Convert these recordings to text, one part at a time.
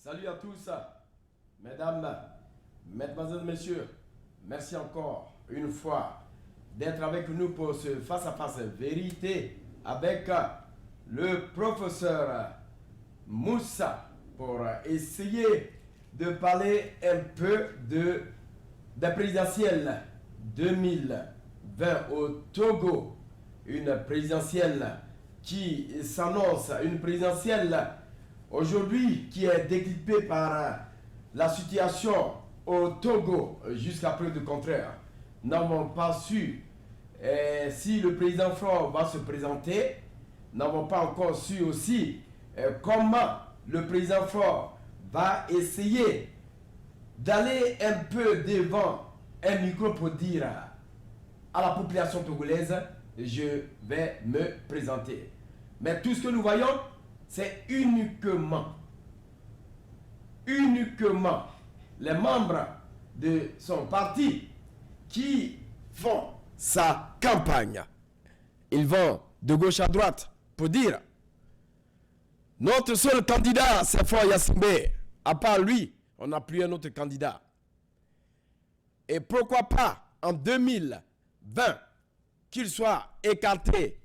Salut à tous, mesdames, mesdemoiselles, messieurs. Merci encore une fois d'être avec nous pour ce face-à-face vérité avec le professeur Moussa pour essayer de parler un peu des présidentielles 2020 au Togo. Une présidentielle qui s'annonce, une présidentielle aujourd'hui qui est décryptée par la situation au Togo jusqu'à preuve de contraire. Nous n'avons pas su si le président Faure va se présenter. Nous n'avons pas encore su aussi comment le président Faure va essayer d'aller un peu devant un micro pour dire à la population togolaise, je vais me présenter. Mais tout ce que nous voyons, c'est uniquement les membres de son parti qui font sa campagne. Ils vont de gauche à droite pour dire notre seul candidat, c'est Faure Gnassingbé. À part lui, on n'a plus un autre candidat. Et pourquoi pas en 2020 qu'il soit écarté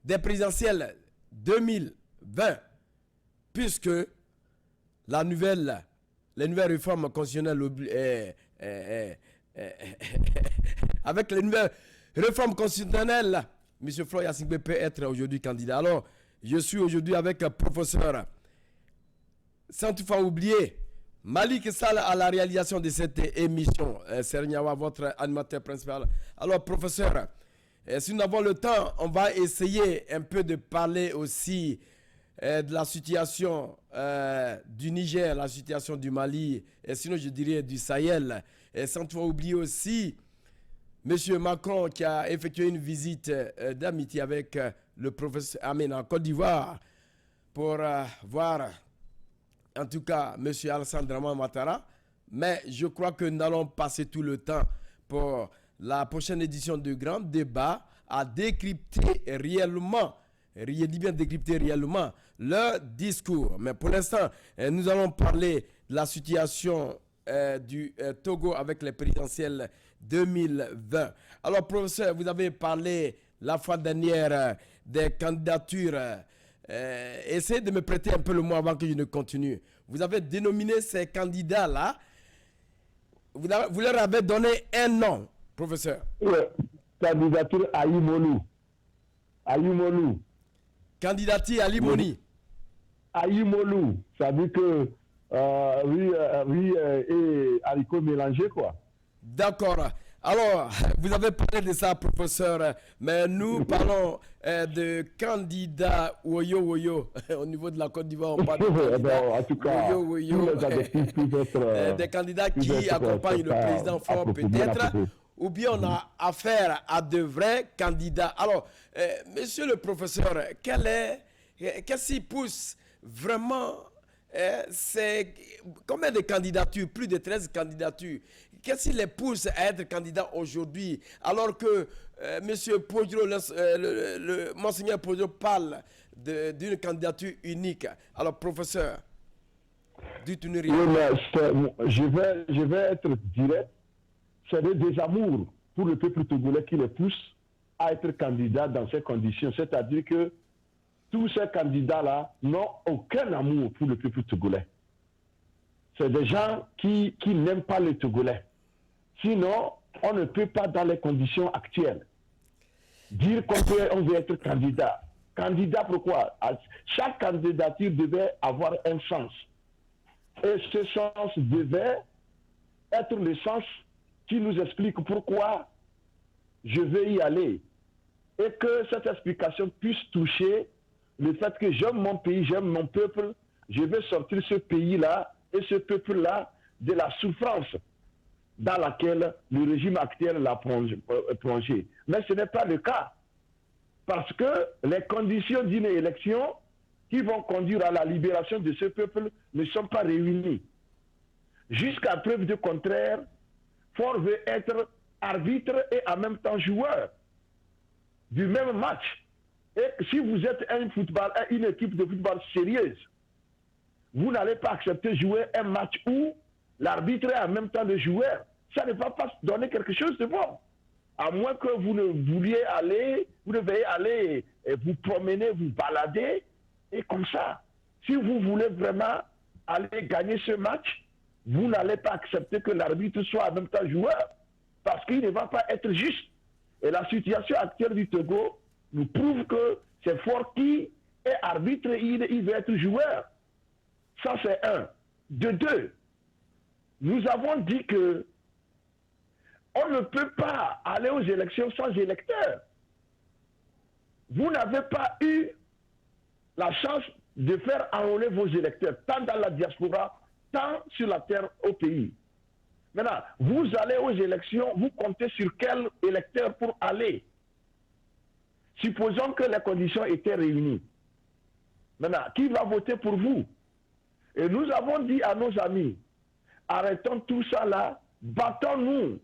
des présidentielles 2020, puisque les nouvelles réformes constitutionnelles avec les nouvelles réformes constitutionnelles, M. Faure Gnassingbé peut être aujourd'hui candidat. Alors, je suis aujourd'hui avec un professeur, sans toutefois oublier Malik Sall à la réalisation de cette émission. Serignawa, votre animateur principal. Alors, professeur, si nous avons le temps, on va essayer un peu de parler aussi de la situation du Niger, la situation du Mali, et sinon je dirais du Sahel. Et sans toutefois oublier aussi M. Macron qui a effectué une visite d'amitié avec le professeur Amin en Côte d'Ivoire pour voir en tout cas M. Alassane Dramane Ouattara. Mais je crois que nous allons passer tout le temps pour la prochaine édition du grand débat à décrypter réellement, je dis bien décrypter réellement leur discours. Mais pour l'instant, nous allons parler de la situation du Togo avec les présidentielles 2020. Alors, professeur, vous avez parlé la fois dernière des candidatures. Essayez de me prêter un peu le mot avant que je ne continue. Vous avez dénominé ces candidats-là. Vous leur avez donné un nom, professeur. Oui, candidature Ayimolu. Ayimolu. Candidature Alimoni. Ayimolu. Ça veut dire que oui, et haricots mélangés, quoi. D'accord. Alors, vous avez parlé de ça, professeur, mais nous parlons de candidats Woyo. Au niveau de la Côte d'Ivoire, on parle de candidats en tout cas, Woyo. Des candidats qui accompagnent le président Faure peut-être, ou bien on a affaire à de vrais candidats. Alors, monsieur le professeur, qu'est-ce qui pousse vraiment c'est combien de candidatures? Plus de 13 candidatures. Qu'est-ce qui les pousse à être candidats aujourd'hui alors que M. Podjo, Monseigneur Podjo parle d'une candidature unique? Alors, professeur, dites-nous rien. Oui, je vais être direct. C'est le désamour pour le peuple togolais qui les pousse à être candidat dans ces conditions. C'est-à-dire que tous ces candidats-là n'ont aucun amour pour le peuple togolais. C'est des gens qui n'aiment pas les Togolais. Sinon, on ne peut pas, dans les conditions actuelles, dire qu'on veut être candidat. Candidat pourquoi? Chaque candidature devait avoir un sens. Et ce sens devait être le sens qui nous explique pourquoi je vais y aller. Et que cette explication puisse toucher le fait que j'aime mon pays, j'aime mon peuple, je vais sortir ce pays-là et ce peuple-là de la souffrance dans laquelle le régime actuel l'a plongé. Mais ce n'est pas le cas. Parce que les conditions d'une élection qui vont conduire à la libération de ce peuple ne sont pas réunies. Jusqu'à preuve du contraire, Faure veut être arbitre et en même temps joueur du même match. Et si vous êtes une équipe de football sérieuse, vous n'allez pas accepter de jouer un match où l'arbitre est en même temps le joueur. Ça ne va pas donner quelque chose de bon. À moins que vous ne vouliez aller, vous devez aller vous promener, vous balader, et comme ça. Si vous voulez vraiment aller gagner ce match, vous n'allez pas accepter que l'arbitre soit en même temps joueur, parce qu'il ne va pas être juste. Et la situation actuelle du Togo nous prouve que c'est fort qui est arbitre, il veut être joueur. Ça, c'est un. De deux, nous avons dit que on ne peut pas aller aux élections sans électeurs. Vous n'avez pas eu la chance de faire enrôler vos électeurs, tant dans la diaspora, tant sur la terre au pays. Maintenant, vous allez aux élections, vous comptez sur quel électeur pour aller? Supposons que les conditions étaient réunies. Maintenant, qui va voter pour vous? Et nous avons dit à nos amis, arrêtons tout ça là, battons-nous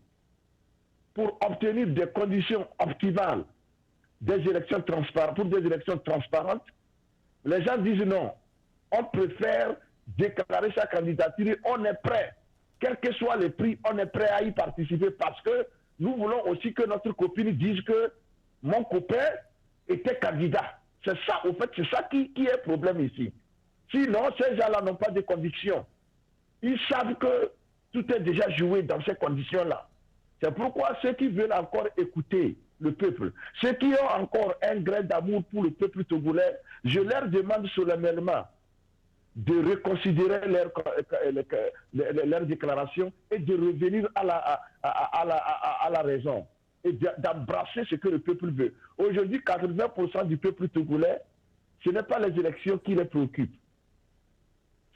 pour obtenir des conditions optimales des élections transparentes, pour des élections transparentes. Les gens disent non, on préfère déclarer sa candidature et on est prêt. Quel que soit le prix, on est prêt à y participer parce que nous voulons aussi que notre copine dise que mon copain était candidat. C'est ça, au fait, c'est ça qui est problème ici. Sinon, ces gens-là n'ont pas de conviction. Ils savent que tout est déjà joué dans ces conditions-là. C'est pourquoi ceux qui veulent encore écouter le peuple, ceux qui ont encore un grain d'amour pour le peuple togolais, je leur demande solennellement de reconsidérer leur déclaration et de revenir à la raison et d'embrasser ce que le peuple veut. Aujourd'hui, 80% du peuple togolais, ce n'est pas les élections qui les préoccupent.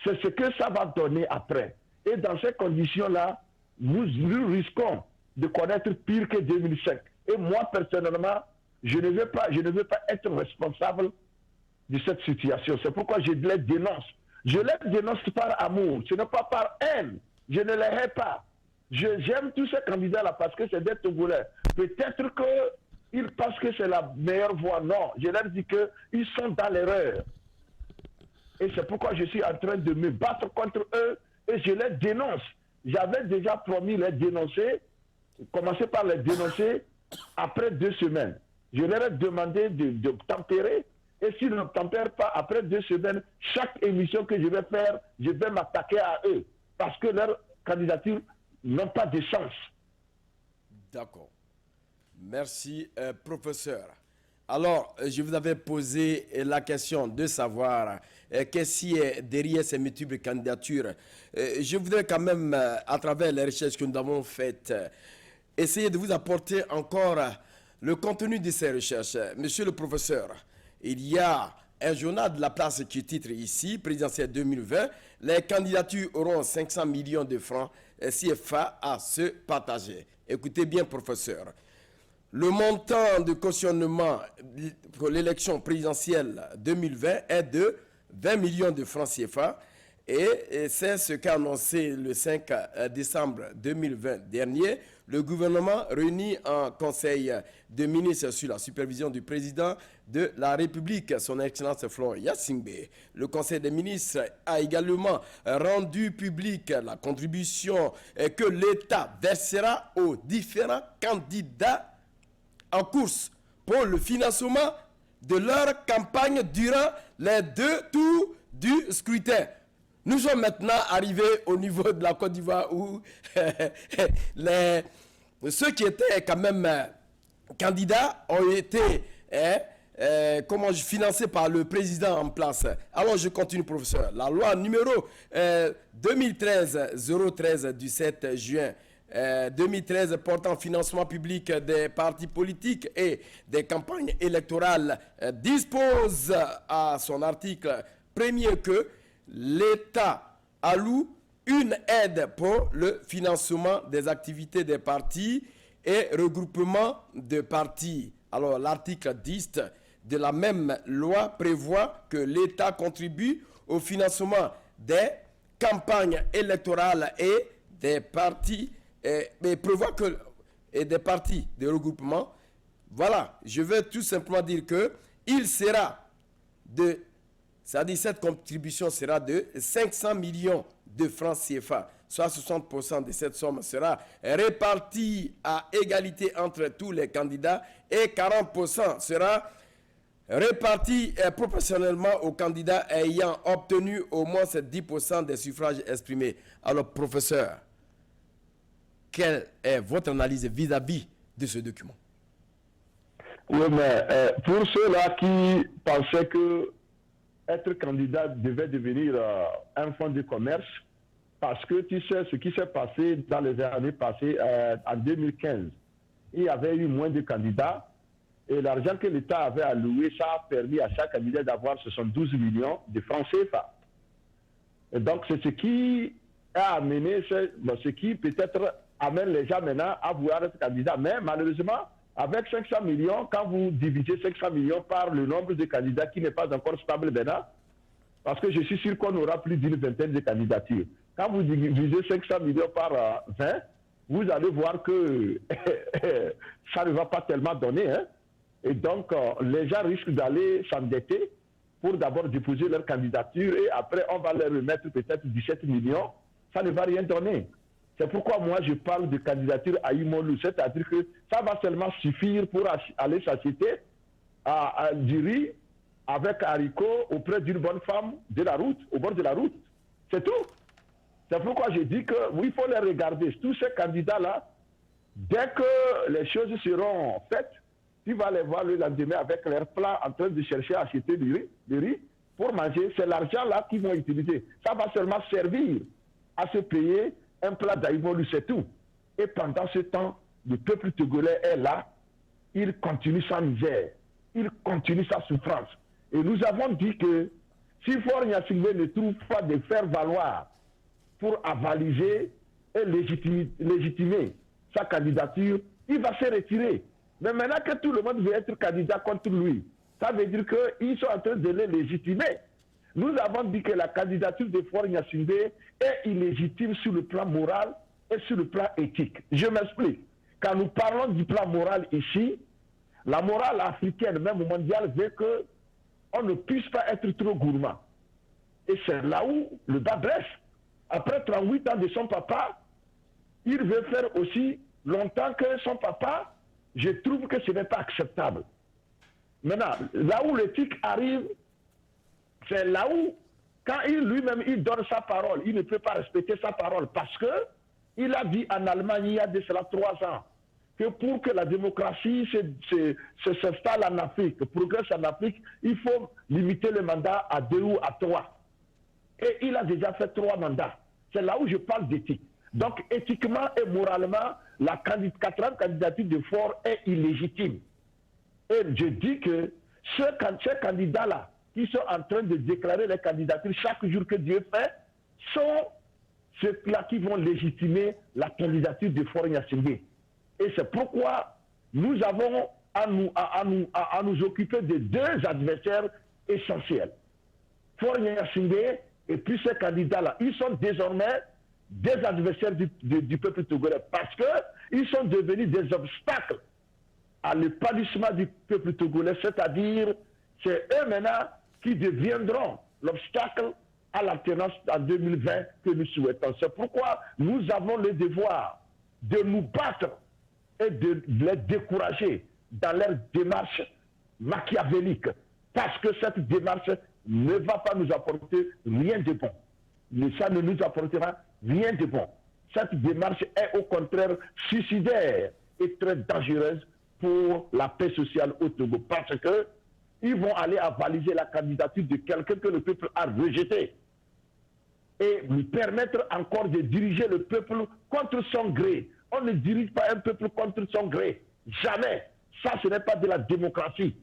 C'est ce que ça va donner après. Et dans ces conditions-là, nous risquons de connaître pire que 2005. Et moi, personnellement, je ne veux pas être responsable de cette situation. C'est pourquoi je les dénonce. Je les dénonce par amour. Ce n'est pas par haine. Je ne les hais pas. J'aime tous ces candidats-là parce que c'est des Togolais. Peut-être qu'ils pensent que c'est la meilleure voie. Non, je leur dis qu'ils sont dans l'erreur. Et c'est pourquoi je suis en train de me battre contre eux et je les dénonce. J'avais déjà promis les dénoncer, commencer par les dénoncer après 2 semaines. Je leur ai demandé de tempérer. Et s'ils ne tempèrent pas, après 2 semaines, chaque émission que je vais faire, je vais m'attaquer à eux. Parce que leurs candidatures n'ont pas de sens. D'accord. Merci, professeur. Alors, je vous avais posé la question de savoir qu'est-ce qui est derrière ces multiples candidatures. Je voudrais quand même, à travers les recherches que nous avons faites, essayer de vous apporter encore le contenu de ces recherches. Monsieur le professeur, il y a un journal de la place qui titre ici, présidentielle 2020, les candidatures auront 500 millions de francs CFA à se partager. Écoutez bien, professeur. Le montant de cautionnement pour l'élection présidentielle 2020 est de 20 millions de francs CFA et c'est ce qu'a annoncé le 5 décembre 2020 dernier le gouvernement réuni en conseil de ministres sous la supervision du président de la République, son Excellence Florent Yassingbe. Le conseil des ministres a également rendu publique la contribution que l'État versera aux différents candidats en course pour le financement de leur campagne durant les 2 tours du scrutin. Nous sommes maintenant arrivés au niveau de la Côte d'Ivoire où ceux qui étaient quand même candidats ont été financés par le président en place. Alors je continue, professeur. La loi numéro 2013-013 du 7 juin 2013 portant financement public des partis politiques et des campagnes électorales dispose à son article premier que l'État alloue une aide pour le financement des activités des partis et regroupements de partis. Alors l'article 10 de la même loi prévoit que l'État contribue au financement des campagnes électorales et des partis mais prévoit que des partis de regroupement. Voilà, je veux tout simplement dire que il sera de C'est-à-dire cette contribution sera de 500 millions de francs CFA, soit 60% de cette somme sera répartie à égalité entre tous les candidats et 40% sera réparti proportionnellement aux candidats ayant obtenu au moins 10% des suffrages exprimés. Alors, professeur, quelle est votre analyse vis-à-vis de ce document? Oui, mais pour ceux-là qui pensaient que être candidat devait devenir un fonds de commerce, parce que tu sais ce qui s'est passé dans les années passées, en 2015, il y avait eu moins de candidats et l'argent que l'État avait alloué, ça a permis à chaque candidat d'avoir 72 millions de francs CFA. Et donc c'est ce qui a amené, ce qui peut-être amène les gens maintenant à vouloir être candidat. Mais malheureusement, avec 500 millions, quand vous divisez 500 millions par le nombre de candidats qui n'est pas encore stable maintenant, parce que je suis sûr qu'on aura plus d'une vingtaine de candidatures. Quand vous divisez 500 millions par 20, vous allez voir que ça ne va pas tellement donner. Hein? Et donc, les gens risquent d'aller s'endetter pour d'abord déposer leur candidature et après, on va leur remettre peut-être 17 millions. Ça ne va rien donner. C'est pourquoi moi, je parle de candidature à Imolu. C'est-à-dire que ça va seulement suffire pour aller s'acheter du riz avec haricots auprès d'une bonne femme de la route, au bord de la route. C'est tout. C'est pourquoi je dis que oui, il faut les regarder. Tous ces candidats-là, dès que les choses seront faites, tu vas les voir le lendemain avec leur plat en train de chercher à acheter du riz pour manger. C'est l'argent-là qu'ils vont utiliser. Ça va seulement servir à se payer un plat d'Aïmolu, c'est tout. Et pendant ce temps, le peuple togolais est là. Il continue sa misère. Il continue sa souffrance. Et nous avons dit que si Faure Gnassingbé ne trouve pas de faire valoir pour avaliser et légitimer sa candidature, il va se retirer. Mais maintenant que tout le monde veut être candidat contre lui, ça veut dire qu'ils sont en train de le légitimer. Nous avons dit que la candidature de Faure Gnassingbé est illégitime sur le plan moral et sur le plan éthique. Je m'explique. Quand nous parlons du plan moral ici, la morale africaine, même mondiale, veut qu'on ne puisse pas être trop gourmand. Et c'est là où le bas blesse. Après 38 ans de son papa, il veut faire aussi longtemps que son papa. Je trouve que ce n'est pas acceptable. Maintenant, là où l'éthique arrive, c'est là où, quand lui-même il donne sa parole, il ne peut pas respecter sa parole parce qu'il a dit en Allemagne il y a de cela 3 ans que pour que la démocratie s'installe en Afrique, progresse en Afrique, il faut limiter le mandat à 2 ou à 3. Et il a déjà fait 3 mandats. C'est là où je parle d'éthique. Donc éthiquement et moralement, la 4e candidature de Faure est illégitime. Et je dis que ces candidats-là, qui sont en train de déclarer les candidatures chaque jour que Dieu fait, sont ceux-là qui vont légitimer la candidature de Faure Gnassingbé. Et c'est pourquoi nous avons à nous occuper de 2 adversaires essentiels. Faure Gnassingbé et puis ces candidats-là, ils sont désormais des adversaires du peuple togolais parce qu'ils sont devenus des obstacles à l'épanouissement du peuple togolais, c'est-à-dire c'est eux maintenant qui deviendront l'obstacle à l'alternance en 2020 que nous souhaitons. C'est pourquoi nous avons le devoir de nous battre et de les décourager dans leur démarche machiavélique. Parce que cette démarche ne va pas nous apporter rien de bon. Mais ça ne nous apportera rien de bon. Cette démarche est au contraire suicidaire et très dangereuse pour la paix sociale au Togo. Parce que ils vont aller avaliser la candidature de quelqu'un que le peuple a rejeté et lui permettre encore de diriger le peuple contre son gré. On ne dirige pas un peuple contre son gré. Jamais. Ça, ce n'est pas de la démocratie.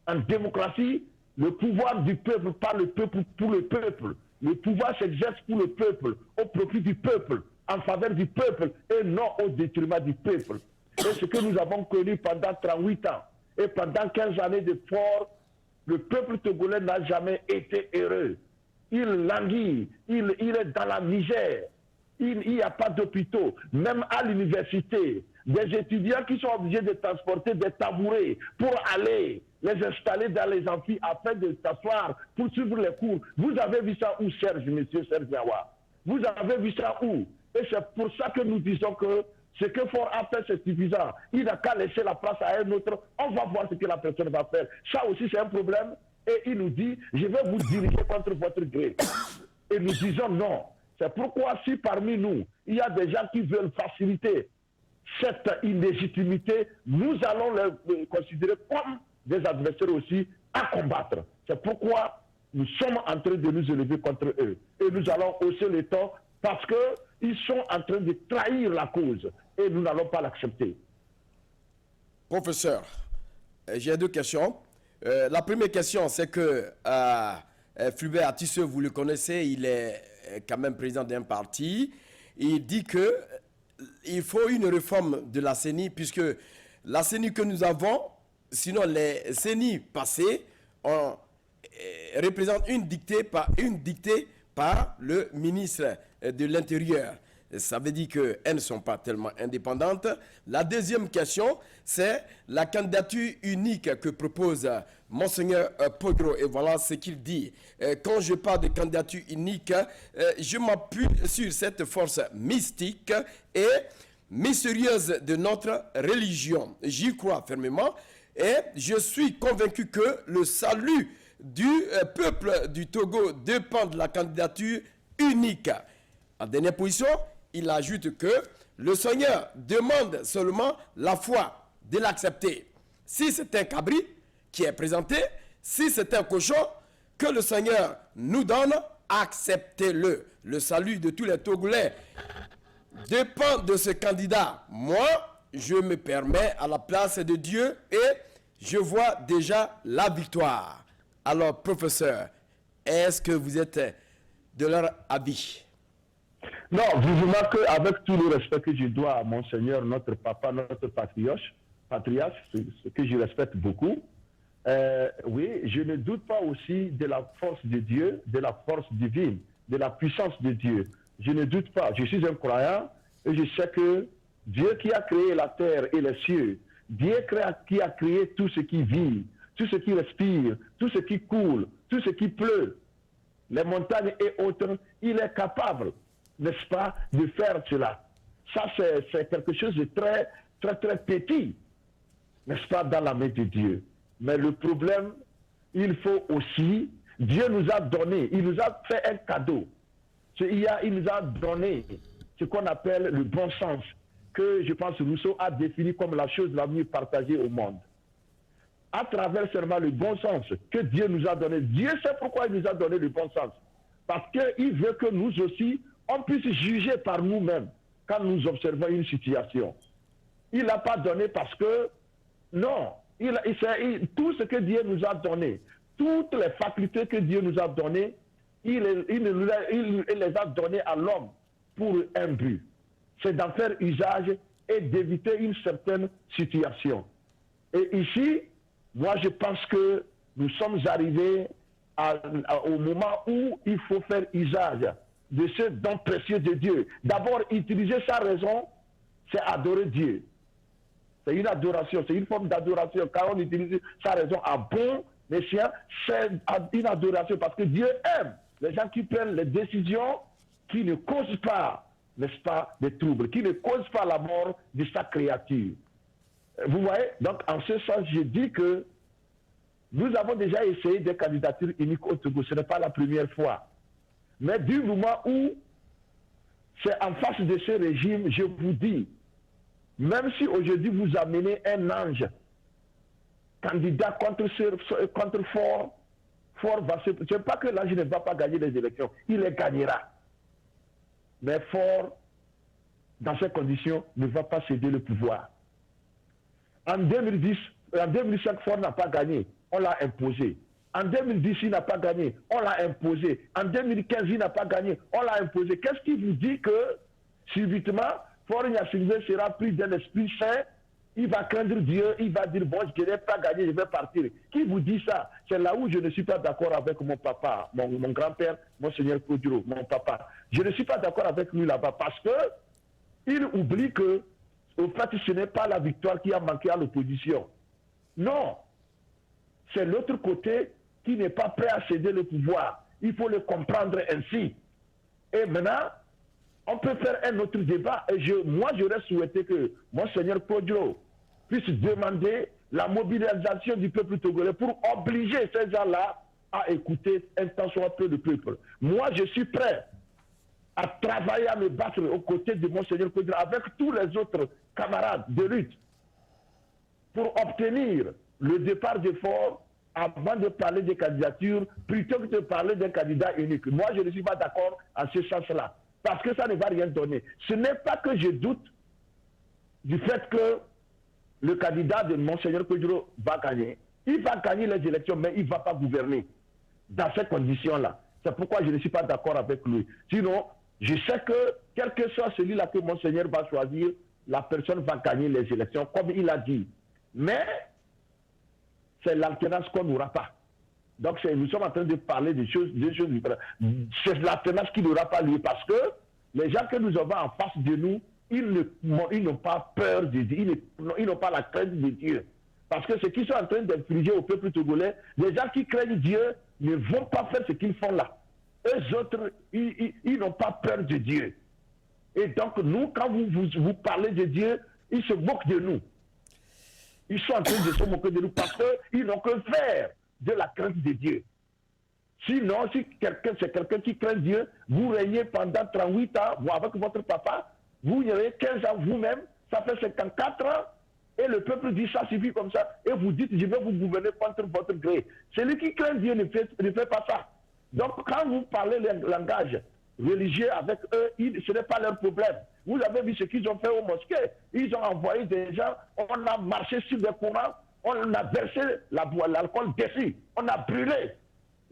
En démocratie, le pouvoir du peuple par le peuple pour le peuple. Le pouvoir s'exerce pour le peuple, au profit du peuple, en faveur du peuple et non au détriment du peuple. Et ce que nous avons connu pendant 38 ans et pendant 15 années de Faure, le peuple togolais n'a jamais été heureux. Il languit, il est dans la misère. Il n'y a pas d'hôpitaux. Même à l'université, des étudiants qui sont obligés de transporter des tabourets pour aller les installer dans les amphis afin de s'asseoir pour suivre les cours. Vous avez vu ça où, Serge, monsieur Serge Yawa? Vous avez vu ça où? Et c'est pour ça que nous disons que ce que Ford a fait, c'est suffisant. Il n'a qu'à laisser la place à un autre. On va voir ce que la personne va faire. Ça aussi, c'est un problème. Et il nous dit, je vais vous diriger contre votre gré. Et nous disons non. C'est pourquoi si parmi nous, il y a des gens qui veulent faciliter cette illégitimité, nous allons les considérer comme des adversaires aussi à combattre. C'est pourquoi nous sommes en train de nous élever contre eux. Et nous allons hausser le ton parce qu'ils sont en train de trahir la cause. Et nous n'allons pas l'accepter. Professeur, j'ai deux questions. La première question, c'est que Fulbert Atisseux, vous le connaissez, il est quand même président d'un parti. Il dit que il faut une réforme de la CENI, puisque la CENI que nous avons, sinon les CENI passés, représentent une dictée par le ministre de l'Intérieur. Ça veut dire qu'elles ne sont pas tellement indépendantes. La deuxième question, c'est la candidature unique que propose Monseigneur Pogro. Et voilà ce qu'il dit. Quand je parle de candidature unique, je m'appuie sur cette force mystique et mystérieuse de notre religion. J'y crois fermement et je suis convaincu que le salut du peuple du Togo dépend de la candidature unique. En dernière position, il ajoute que le Seigneur demande seulement la foi de l'accepter. Si c'est un cabri qui est présenté, si c'est un cochon que le Seigneur nous donne, acceptez-le. Le salut de tous les Togolais dépend de ce candidat. Moi, je me permets à la place de Dieu et je vois déjà la victoire. Alors, professeur, est-ce que vous êtes de leur avis? Non, vous remarquez, avec tout le respect que je dois à Monseigneur, notre papa, notre patriarche, ce que je respecte beaucoup, oui, je ne doute pas aussi de la force de Dieu, de la force divine, de la puissance de Dieu. Je ne doute pas. Je suis un croyant et je sais que Dieu qui a créé la terre et les cieux, Dieu qui a créé tout ce qui vit, tout ce qui respire, tout ce qui coule, tout ce qui pleut, les montagnes et autres, il est capable, n'est-ce pas, de faire cela. Ça, c'est quelque chose de très, très, très petit, n'est-ce pas, dans la main de Dieu. Mais le problème, il faut aussi, Dieu nous a donné, il nous a fait un cadeau. Il nous a donné ce qu'on appelle le bon sens, que je pense Rousseau a défini comme la chose la mieux partagée au monde. À travers seulement le bon sens que Dieu nous a donné. Dieu sait pourquoi il nous a donné le bon sens. Parce qu'il veut que nous aussi, on puisse juger par nous-mêmes quand nous observons une situation. Il n'a pas donné parce que, non, tout ce que Dieu nous a donné, toutes les facultés que Dieu nous a données, il les a données à l'homme pour un but. C'est d'en faire usage et d'éviter une certaine situation. Et ici, moi je pense que nous sommes arrivés au moment où il faut faire usage de ce don précieux de Dieu. D'abord, utiliser sa raison, c'est adorer Dieu. C'est une adoration, c'est une forme d'adoration. Quand on utilise sa raison à bon escient, c'est une adoration parce que Dieu aime les gens qui prennent les décisions qui ne causent pas, n'est-ce pas, des troubles, qui ne causent pas la mort de sa créature. Vous voyez? Donc, en ce sens, je dis que nous avons déjà essayé des candidatures uniques au Togo. Ce n'est pas la première fois. Mais du moment où c'est en face de ce régime, je vous dis, même si aujourd'hui vous amenez un ange candidat contre Ford va se... Je ne sais pas que l'ange ne va pas gagner les élections. Il les gagnera. Mais Ford, dans ces conditions, ne va pas céder le pouvoir. En 2005, Ford n'a pas gagné. On l'a imposé. En 2010, il n'a pas gagné. On l'a imposé. En 2015, il n'a pas gagné. On l'a imposé. Qu'est-ce qui vous dit que, subitement, Ford Gnassingbé sera pris d'un esprit saint? Il va craindre Dieu, il va dire, bon, je n'ai pas gagné, je vais partir. Qui vous dit ça? C'est là où je ne suis pas d'accord avec mon papa, mon grand-père, Monseigneur Kodjo, mon papa. Je ne suis pas d'accord avec lui là-bas parce qu'il oublie que, au fait, ce n'est pas la victoire qui a manqué à l'opposition. Non. c'est l'autre côté qui n'est pas prêt à céder le pouvoir. Il faut le comprendre ainsi. Et maintenant, on peut faire un autre débat. Et moi, j'aurais souhaité que Monseigneur Kodjo puisse demander la mobilisation du peuple togolais pour obliger ces gens-là à écouter un tant soit peu de peuple. Moi, je suis prêt à travailler, à me battre aux côtés de Monseigneur Kodjo avec tous les autres camarades de lutte pour obtenir le départ des forts avant de parler des candidatures, plutôt que de parler d'un candidat unique. Moi, je ne suis pas d'accord en ce sens-là, parce que ça ne va rien donner. Ce n'est pas que je doute du fait que le candidat de Monseigneur Kodjo va gagner. Il va gagner les élections, mais il ne va pas gouverner dans ces conditions-là. C'est pourquoi je ne suis pas d'accord avec lui. Sinon, je sais que, quel que soit celui-là que Monseigneur va choisir, la personne va gagner les élections, comme il a dit. Mais c'est l'alternance qu'on n'aura pas. Donc nous sommes en train de parler des choses différentes. C'est l'alternance qui n'aura pas lieu parce que les gens que nous avons en face de nous, ils n'ont pas peur de Dieu, ils n'ont pas la crainte de Dieu. Parce que ce qu'ils sont en train d'infliger au peuple togolais, les gens qui craignent Dieu ne vont pas faire ce qu'ils font là. Eux autres, ils n'ont pas peur de Dieu. Et donc nous, quand vous parlez de Dieu, ils se moquent de nous. Ils sont en train de se moquer de nous parce qu'ils n'ont que faire de la crainte de Dieu. Sinon, si c'est quelqu'un qui craint Dieu, vous régnez pendant 38 ans, vous avec votre papa, vous y avez 15 ans vous-même, ça fait 54 ans, et le peuple dit ça suffit comme ça, et vous dites je vais vous gouverner contre votre gré. Celui qui craint Dieu ne fait pas ça. Donc quand vous parlez le langage religieux avec eux, ce n'est pas leur problème. Vous avez vu ce qu'ils ont fait aux mosquées. Ils ont envoyé des gens, on a marché sur des courants, on a versé l'alcool dessus, on a brûlé.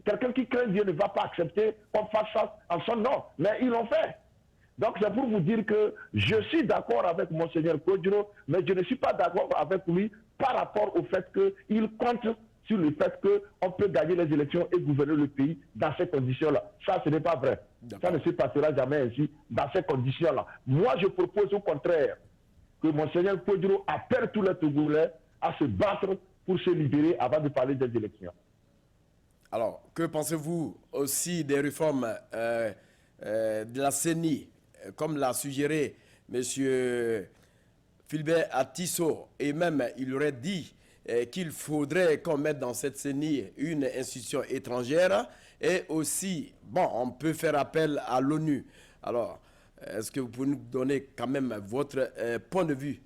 Quelqu'un qui craint Dieu ne va pas accepter qu'on fasse ça en son nom, mais ils l'ont fait. Donc c'est pour vous dire que je suis d'accord avec Monseigneur Kodjo, mais je ne suis pas d'accord avec lui par rapport au fait qu'il compte sur le fait qu'on peut gagner les élections et gouverner le pays dans ces conditions-là. Ça, ce n'est pas vrai. Ça ne se passera jamais ainsi dans ces conditions-là. Moi, je propose au contraire que Monseigneur Kodjo appelle tous les Togolais à se battre pour se libérer avant de parler des élections. Alors, que pensez-vous aussi des réformes de la CENI, comme l'a suggéré M. Philbert Atisso, et même il aurait dit qu'il faudrait qu'on mette dans cette CENI une institution étrangère, et aussi, bon, on peut faire appel à l'ONU. Alors, est-ce que vous pouvez nous donner quand même votre point de vue?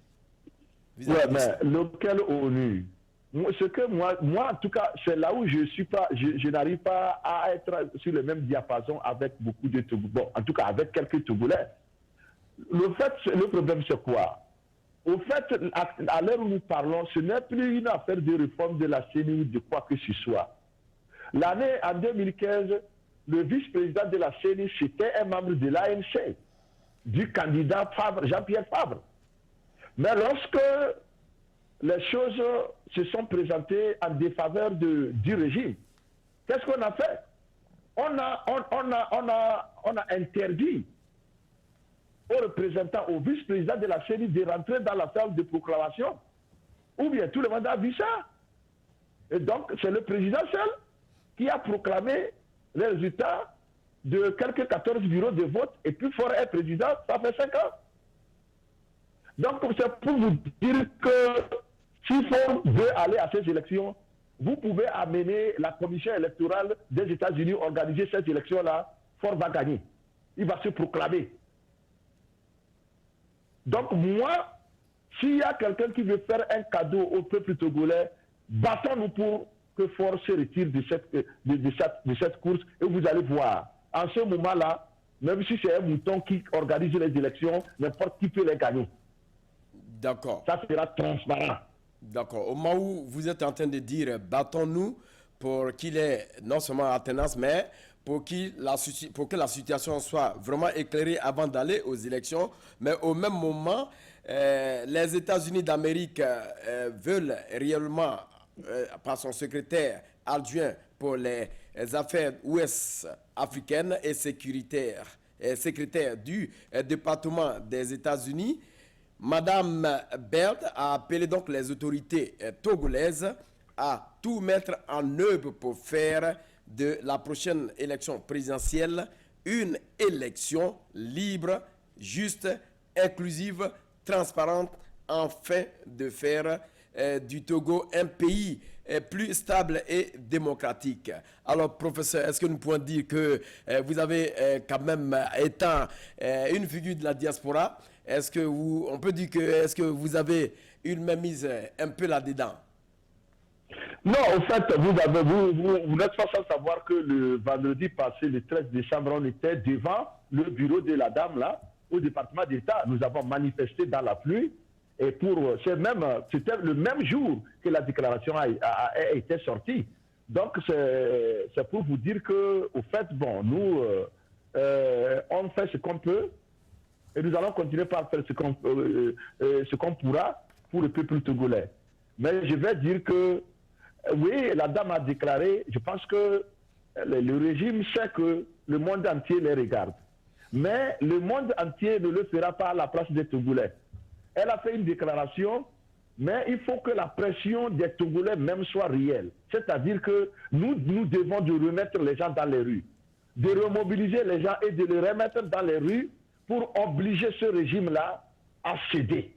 Oui, mais lequel ONU? Moi, en tout cas, c'est là où je n'arrive pas à être sur le même diapason avec beaucoup de Togolais. Bon, en tout cas, avec quelques Togolais. Le problème, c'est quoi? Au fait, à l'heure où nous parlons, ce n'est plus une affaire de réforme de la CENI ou de quoi que ce soit. L'année, en 2015, le vice-président de la CENI, c'était un membre de l'ANC, du candidat Jean-Pierre Fabre. Mais lorsque les choses se sont présentées en défaveur du régime, qu'est-ce qu'on a fait? On a interdit aux représentants, au vice-président de la CENI de rentrer dans la salle de proclamation. Ou bien tout le monde a vu ça. Et donc, c'est le président seul qui a proclamé les résultats de quelques 14 bureaux de vote, et puis fort est président, ça fait 5 ans. Donc, c'est pour vous dire que s'il faut aller à ces élections, vous pouvez amener la commission électorale des États-Unis organiser ces élections-là, Ford va gagner. Il va se proclamer. Donc moi, s'il y a quelqu'un qui veut faire un cadeau au peuple togolais, battons-nous pour que Ford se retire de cette course, et vous allez voir. En ce moment-là, même si c'est un mouton qui organise les élections, n'importe qui peut les gagner. D'accord. Ça sera transparent. D'accord. Au moment où vous êtes en train de dire battons-nous pour qu'il ait non seulement alternance, mais pour que la situation soit vraiment éclairée avant d'aller aux élections. Mais au même moment, les États-Unis d'Amérique veulent réellement, par son secrétaire adjoint pour les affaires ouest africaines et sécuritaires, secrétaire du département des États-Unis, Madame Baird a appelé donc les autorités togolaises à tout mettre en œuvre pour faire de la prochaine élection présidentielle une élection libre, juste, inclusive, transparente, afin de faire du Togo un pays plus stable et démocratique. Alors, professeur, est-ce que nous pouvons dire que vous avez quand même étant une figure de la diaspora, est-ce que on peut dire que est-ce que vous avez une mainmise un peu là-dedans? Non, en fait, vous n'êtes pas sans savoir que le vendredi passé, le 13 décembre, on était devant le bureau de la dame là, au département d'État. Nous avons manifesté dans la pluie. Et c'était le même jour que la déclaration a été sortie. Donc, c'est pour vous dire que, au fait, bon, nous, on fait ce qu'on peut et nous allons continuer par faire ce qu'on pourra pour le peuple togolais. Mais je vais dire que, oui, la dame a déclaré, je pense que le régime sait que le monde entier les regarde. Mais le monde entier ne le fera pas à la place des Togolais. Elle a fait une déclaration, mais il faut que la pression des Togolais même soit réelle. C'est-à-dire que nous devons de remettre les gens dans les rues, de remobiliser les gens et de les remettre dans les rues pour obliger ce régime-là à céder.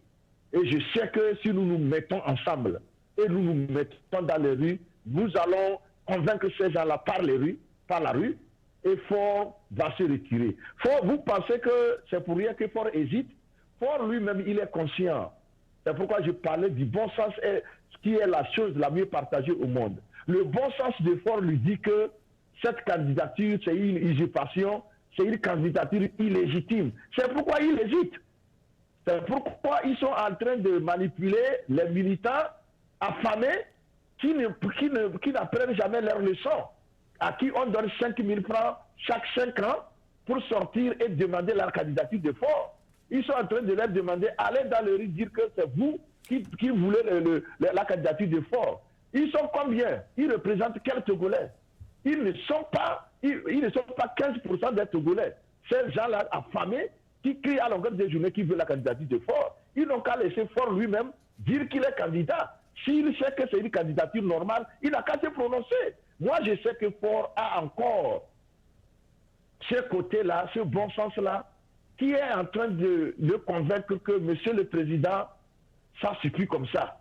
Et je sais que si nous nous mettons ensemble et nous nous mettons dans les rues, nous allons convaincre ces gens-là par la rue, et Faure va se retirer. Vous pensez que c'est pour rien que Faure hésite? Faure lui-même, il est conscient. C'est pourquoi je parlais du bon sens, qui est la chose la mieux partagée au monde. Le bon sens de Faure lui dit que cette candidature, c'est une usurpation, c'est une candidature illégitime. C'est pourquoi il hésite. C'est pourquoi ils sont en train de manipuler les militants affamés qui n'apprennent jamais leurs leçons, à qui on donne 5 000 francs chaque 5 ans pour sortir et demander la candidature de Faure. Ils sont en train de leur demander, allez dans le rue dire que c'est vous qui voulez la candidature de Faure. Ils sont combien? Ils représentent quels Togolais? Ils ne sont pas 15% des Togolais. Ces gens-là affamés qui crient à longueur de journée qu'ils veulent la candidature de Faure. Ils n'ont qu'à laisser Faure lui-même dire qu'il est candidat. S'il sait que c'est une candidature normale, il n'a qu'à se prononcer. Moi, je sais que Faure a encore ce côté-là, ce bon sens-là, qui est en train de convaincre que, monsieur le président, ça suffit comme ça.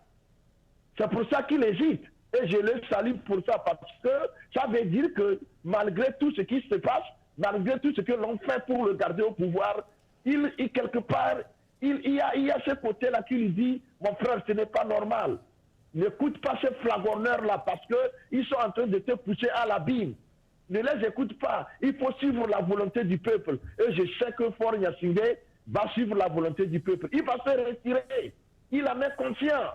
C'est pour ça qu'il hésite. Et je le salue pour ça, parce que ça veut dire que malgré tout ce qui se passe, malgré tout ce que l'on fait pour le garder au pouvoir, quelque part, il y a ce côté-là qui lui dit, mon frère, ce n'est pas normal. N'écoute pas ces flagonneurs-là, parce qu'ils sont en train de te pousser à l'abîme. Ne les écoute pas. Il faut suivre la volonté du peuple. Et je sais que Faure Gnassingbé va suivre la volonté du peuple. Il va se retirer. Il en est conscient.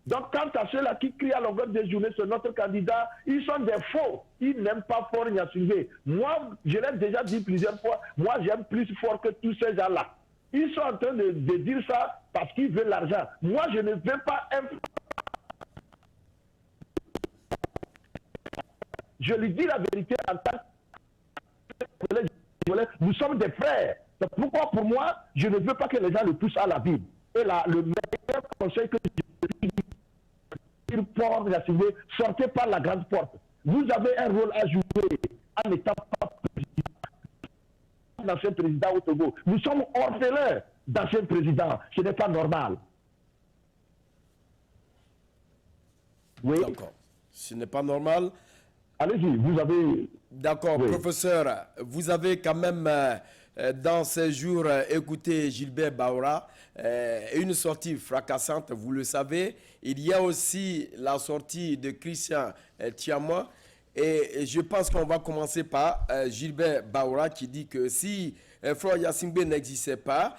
Donc, quant à ceux-là qui crient à longueur de journée sur notre candidat, ils sont des faux. Ils n'aiment pas Faure Gnassingbé. Moi, je l'ai déjà dit plusieurs fois, moi j'aime plus Faure que tous ces gens-là. Ils sont en train de dire ça parce qu'ils veulent l'argent. Moi, je ne veux pas un... Je lui dis la vérité en tant que... Nous sommes des frères. C'est pourquoi, pour moi, je ne veux pas que les gens le poussent à la Bible. Et là, le meilleur conseil que je dis, Faure Gnassingbé, sortez par la grande porte. Vous avez un rôle à jouer en n'étant pas président, d'ancien président au Togo. Nous sommes orphelins d'ancien président. Ce n'est pas normal. Oui. D'accord. Ce n'est pas normal. Allez-y, vous avez... D'accord, oui. Professeur, vous avez quand même, dans ces jours, écouté Gilbert Baoura, une sortie fracassante, vous le savez. Il y a aussi la sortie de Christian Tiamois. Et je pense qu'on va commencer par Gilbert Baoura qui dit que si Faure Gnassingbé n'existait pas,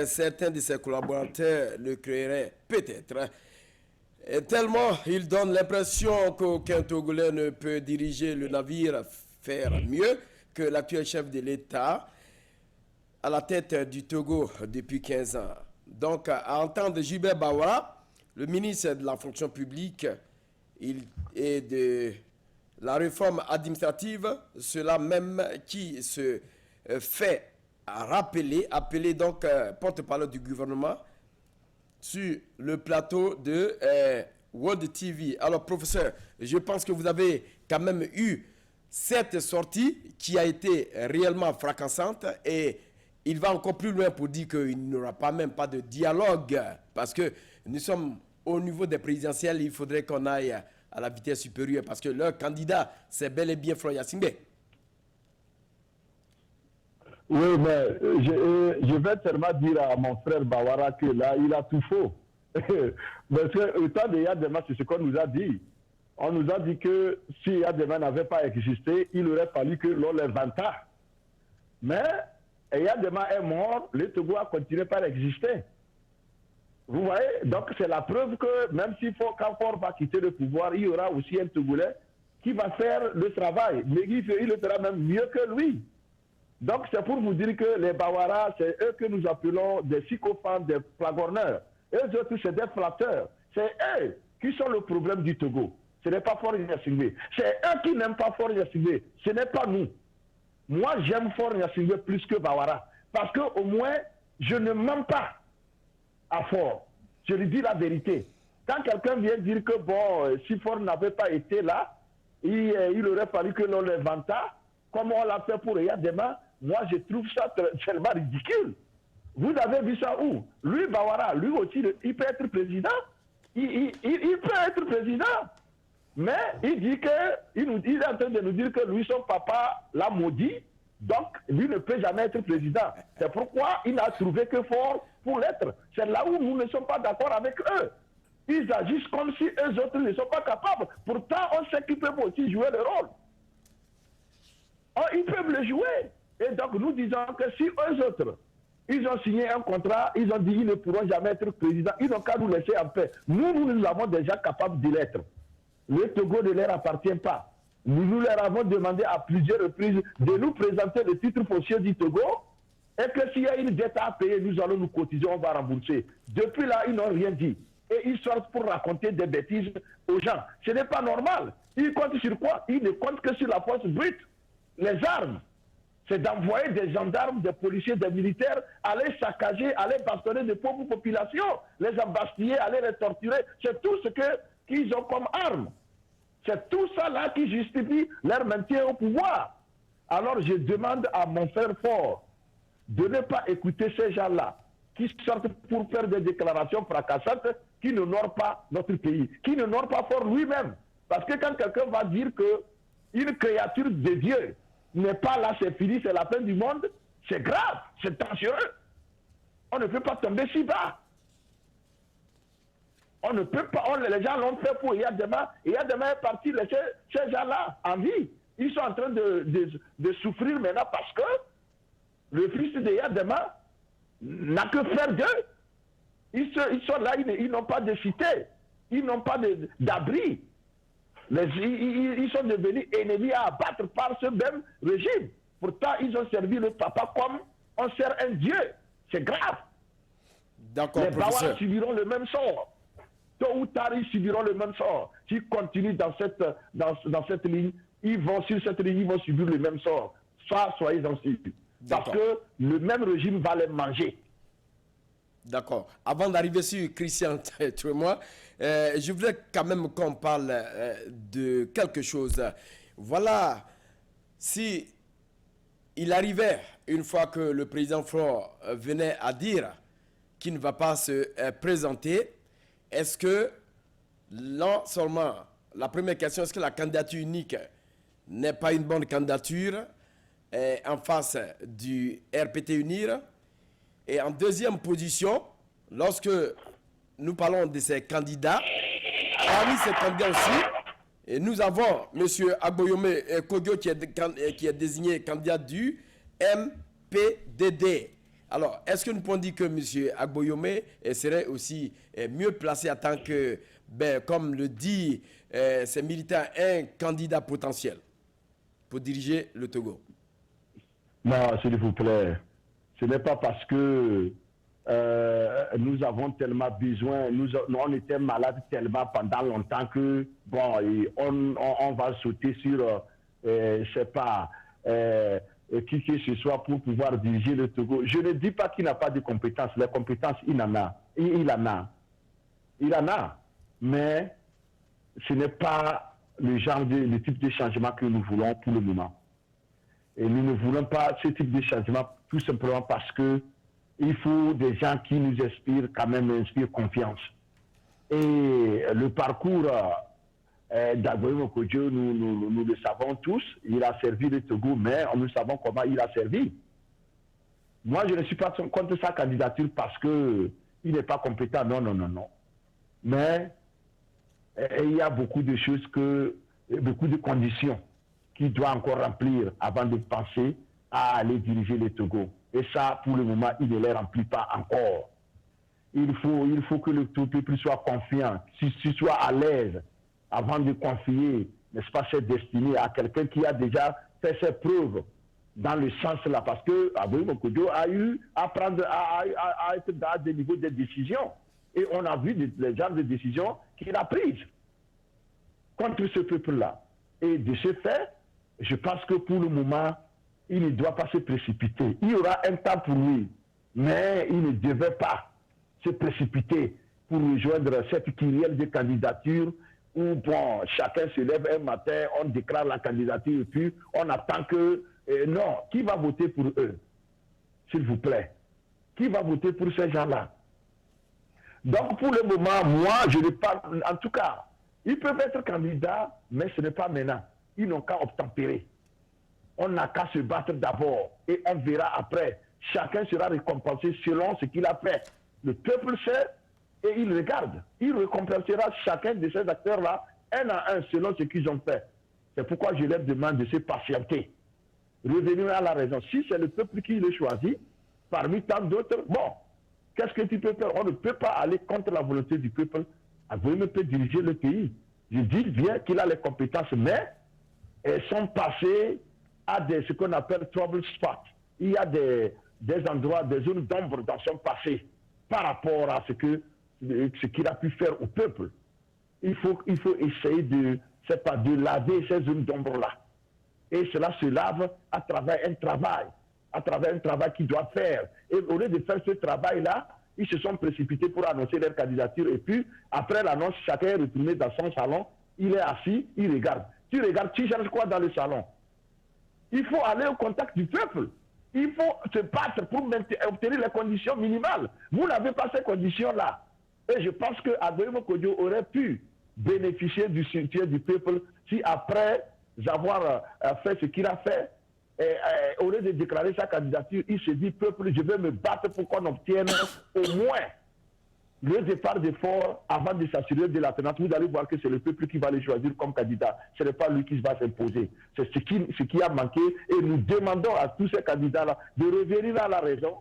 certains de ses collaborateurs le créeraient peut-être. Et tellement il donne l'impression qu'aucun Togolais ne peut diriger le navire, faire mieux que l'actuel chef de l'État à la tête du Togo depuis 15 ans. Donc, à entendre Gilbert Baoura, le ministre de la fonction publique et de la réforme administrative, cela même qui se fait appeler donc porte-parole du gouvernement, sur le plateau de World TV. Alors, professeur, je pense que vous avez quand même eu cette sortie qui a été réellement fracassante et il va encore plus loin pour dire qu'il n'y aura pas même pas de dialogue parce que nous sommes au niveau des présidentielles, il faudrait qu'on aille à la vitesse supérieure parce que leur candidat, c'est bel et bien Florian Singbe. Oui, mais je vais seulement dire à mon frère Bawara que là, il a tout faux. Parce que au temps de Yadema, c'est ce qu'on nous a dit. On nous a dit que si Yadema n'avait pas existé, il aurait fallu que l'on l'inventât. Mais Yadema est mort, le Togo a continué par exister. Vous voyez? Donc c'est la preuve que même si quand Ford va quitter le pouvoir, il y aura aussi un Togolais qui va faire le travail. Mais il le fera même mieux que lui. Donc c'est pour vous dire que les Bawara, c'est eux que nous appelons des sycophants, des flagorneurs. Eux autres, c'est des flatteurs. C'est eux qui sont le problème du Togo. Ce n'est pas Faure Gnassingbé. C'est eux qui n'aiment pas Faure Gnassingbé. Ce n'est pas nous. Moi, j'aime Faure Gnassingbé plus que Bawara. Parce qu'au moins, je ne mens pas à Faure. Je lui dis la vérité. Quand quelqu'un vient dire que, bon, si Faure n'avait pas été là, il aurait fallu que l'on l'inventât, comme on l'a fait pour Yadema, moi, je trouve ça tellement ridicule. Vous avez vu ça où? Lui, Bawara, lui aussi, il peut être président. Il peut être président. Mais il dit il est en train de nous dire que lui, son papa l'a maudit. Donc, lui ne peut jamais être président. C'est pourquoi il n'a trouvé que fort pour l'être. C'est là où nous ne sommes pas d'accord avec eux. Ils agissent comme si eux autres ne sont pas capables. Pourtant, on sait qu'ils peuvent aussi jouer le rôle. Oh, ils peuvent le jouer. Et donc, nous disons que si eux autres, ils ont signé un contrat, ils ont dit qu'ils ne pourront jamais être président, ils n'ont qu'à nous laisser en paix. Nous avons déjà capables de l'être. Le Togo ne leur appartient pas. Nous leur avons demandé à plusieurs reprises de nous présenter le titre foncier du Togo et que s'il y a une dette à payer, nous allons nous cotiser, on va rembourser. Depuis là, ils n'ont rien dit. Et ils sortent pour raconter des bêtises aux gens. Ce n'est pas normal. Ils comptent sur quoi? Ils ne comptent que sur la force brute. Les armes. C'est d'envoyer des gendarmes, des policiers, des militaires, aller saccager, aller bastonner de pauvres populations, les embastiller, aller les torturer. C'est tout ce qu'ils ont comme armes. C'est tout ça là qui justifie leur maintien au pouvoir. Alors je demande à mon frère Fort de ne pas écouter ces gens-là qui sortent pour faire des déclarations fracassantes qui n'honorent pas notre pays, qui n'honorent pas Fort lui-même. Parce que quand quelqu'un va dire qu'une créature de Dieu n'est pas là, c'est fini, c'est la fin du monde, c'est grave, c'est dangereux. On ne peut pas tomber si bas. On ne peut pas, les gens l'ont fait pour Yadema, et Yadema est parti laisser ces gens-là en vie. Ils sont en train de souffrir maintenant parce que le fils de Yadema n'a que faire d'eux. Ils sont là, ils n'ont pas de cité, ils n'ont pas d'abri. Ils sont devenus ennemis à abattre par ce même régime. Pourtant, ils ont servi le papa comme on sert un dieu. C'est grave. D'accord, les professeur. Bawas subiront le même sort. Tôt ou tard, ils subiront le même sort. S'ils continuent dans cette ligne, sur cette ligne, ils vont subir le même sort. Ça, soyez-en sûrs. Parce que le même régime va les manger. D'accord. Avant d'arriver sur Christian moi, je voudrais quand même qu'on parle de quelque chose. Voilà, si il arrivait, une fois que le président Faure venait à dire qu'il ne va pas se présenter, est-ce que, non seulement, la première question, est-ce que la candidature unique n'est pas une bonne candidature en face du RPT Unir? Et en deuxième position, lorsque nous parlons de ces candidats, parmi ces candidats aussi, et nous avons M. Agboyome Kogyo qui est désigné candidat du MPDD. Alors, est-ce que nous pouvons dire que M. Agboyome serait aussi mieux placé en tant que, comme le dit ses militants, un candidat potentiel pour diriger le Togo? Non, s'il vous plaît. Ce n'est pas parce que nous avons tellement besoin, on était malades tellement pendant longtemps que, bon, on va sauter sur, je ne sais pas, qui que ce soit pour pouvoir diriger le Togo. Je ne dis pas qu'il n'a pas de compétences. Les compétences, il en a. Il en a. Mais ce n'est pas le type de changement que nous voulons pour le moment. Et nous ne voulons pas ce type de changement tout simplement parce que il faut des gens qui nous inspirent quand même, inspirent confiance. Et le parcours d'Agoye Mokodjo, nous le savons tous, il a servi le Togo, mais nous savons comment il a servi. Moi, je ne suis pas contre sa candidature parce qu'il n'est pas compétent, non. Mais il y a beaucoup de choses, beaucoup de conditions qu'il doit encore remplir avant de penser à aller diriger le Togo. Et ça, pour le moment, il ne les remplit pas encore. Il faut que le peuple soit confiant, qu'il soit à l'aise avant de confier, n'est-ce pas, cette destinée à quelqu'un qui a déjà fait ses preuves dans le sens là. Parce que Agoye Mokodjo a eu à être dans des niveaux de décision. Et on a vu les genres de décisions qu'il a prises contre ce peuple-là. Et de ce fait, je pense que pour le moment, il ne doit pas se précipiter. Il y aura un temps pour lui, mais il ne devait pas se précipiter pour rejoindre cette kyrielle de candidatures où bon, chacun se lève un matin, on déclare la candidature et puis on attend que... non, qui va voter pour eux? S'il vous plaît. Qui va voter pour ces gens-là? Donc pour le moment, moi, je ne parle... En tout cas, ils peuvent être candidats, mais ce n'est pas maintenant. Ils n'ont qu'à obtempérer. On n'a qu'à se battre d'abord et on verra après. Chacun sera récompensé selon ce qu'il a fait. Le peuple sait et il regarde. Il récompensera chacun de ces acteurs-là, un à un, selon ce qu'ils ont fait. C'est pourquoi je leur demande de se patienter. Revenir à la raison. Si c'est le peuple qui le choisit, parmi tant d'autres, bon, qu'est-ce que tu peux faire? On ne peut pas aller contre la volonté du peuple. Agoye peut diriger le pays. Je dis bien qu'il a les compétences, mais elles sont passées à ce qu'on appelle trouble spots. Il y a des endroits, des zones d'ombre dans son passé par rapport à ce qu'il a pu faire au peuple. Il faut essayer de laver ces zones d'ombre-là. Et cela se lave à travers un travail qu'il doit faire. Et au lieu de faire ce travail-là, ils se sont précipités pour annoncer leur candidature. Et puis, après l'annonce, chacun est retourné dans son salon. Il est assis, il regarde. Tu regardes, tu cherches quoi dans le salon? Il faut aller au contact du peuple. Il faut se battre pour obtenir les conditions minimales. Vous n'avez pas ces conditions-là. Et je pense que Agoye Mokodjo aurait pu bénéficier du soutien du peuple si après avoir fait ce qu'il a fait, au lieu de déclarer sa candidature, il se dit, peuple, je vais me battre pour qu'on obtienne au moins le départ d'effort avant de s'assurer de l'alternance. Vous allez voir que c'est le peuple qui va le choisir comme candidat. Ce n'est pas lui qui va s'imposer. C'est ce qui a manqué. Et nous demandons à tous ces candidats-là de revenir à la raison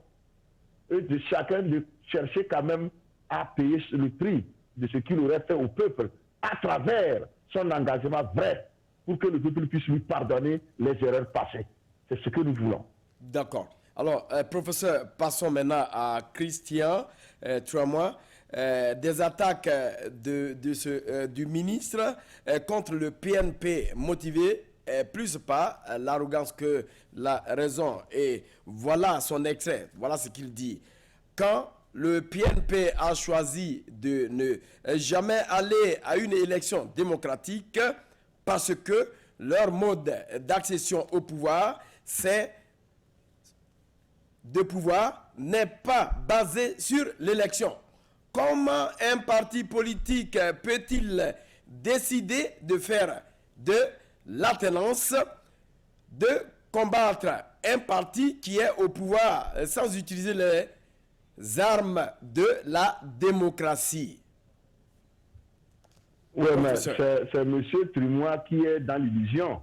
et de chacun de chercher quand même à payer le prix de ce qu'il aurait fait au peuple à travers son engagement vrai pour que le peuple puisse lui pardonner les erreurs passées. C'est ce que nous voulons. D'accord. Alors, professeur, passons maintenant à Christian Tramois. Des attaques du ministre contre le PNP motivé plus par l'arrogance que la raison. Et voilà son extrait, voilà ce qu'il dit. Quand le PNP a choisi de ne jamais aller à une élection démocratique parce que leur mode d'accession au pouvoir, c'est de pouvoir n'est pas basé sur l'élection. Comment un parti politique peut-il décider de faire de l'alternance, de combattre un parti qui est au pouvoir sans utiliser les armes de la démocratie? Oui, mais c'est M. Trimois qui est dans l'illusion.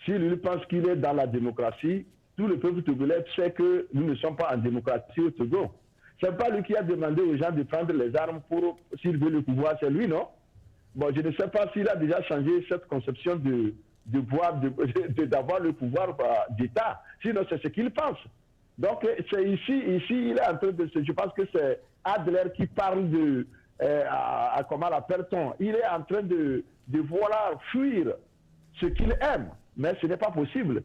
S'il pense qu'il est dans la démocratie, tout le peuple togolais sait que nous ne sommes pas en démocratie au Togo. Ce n'est pas lui qui a demandé aux gens de prendre les armes pour, s'il veut le pouvoir, c'est lui, non? Bon, je ne sais pas s'il a déjà changé cette conception d'avoir le pouvoir d'État. Sinon, c'est ce qu'il pense. Donc, c'est ici, il est en train de... Je pense que c'est Adler qui parle de... comment l'appelle-t-on? Il est en train de vouloir fuir ce qu'il aime, mais ce n'est pas possible.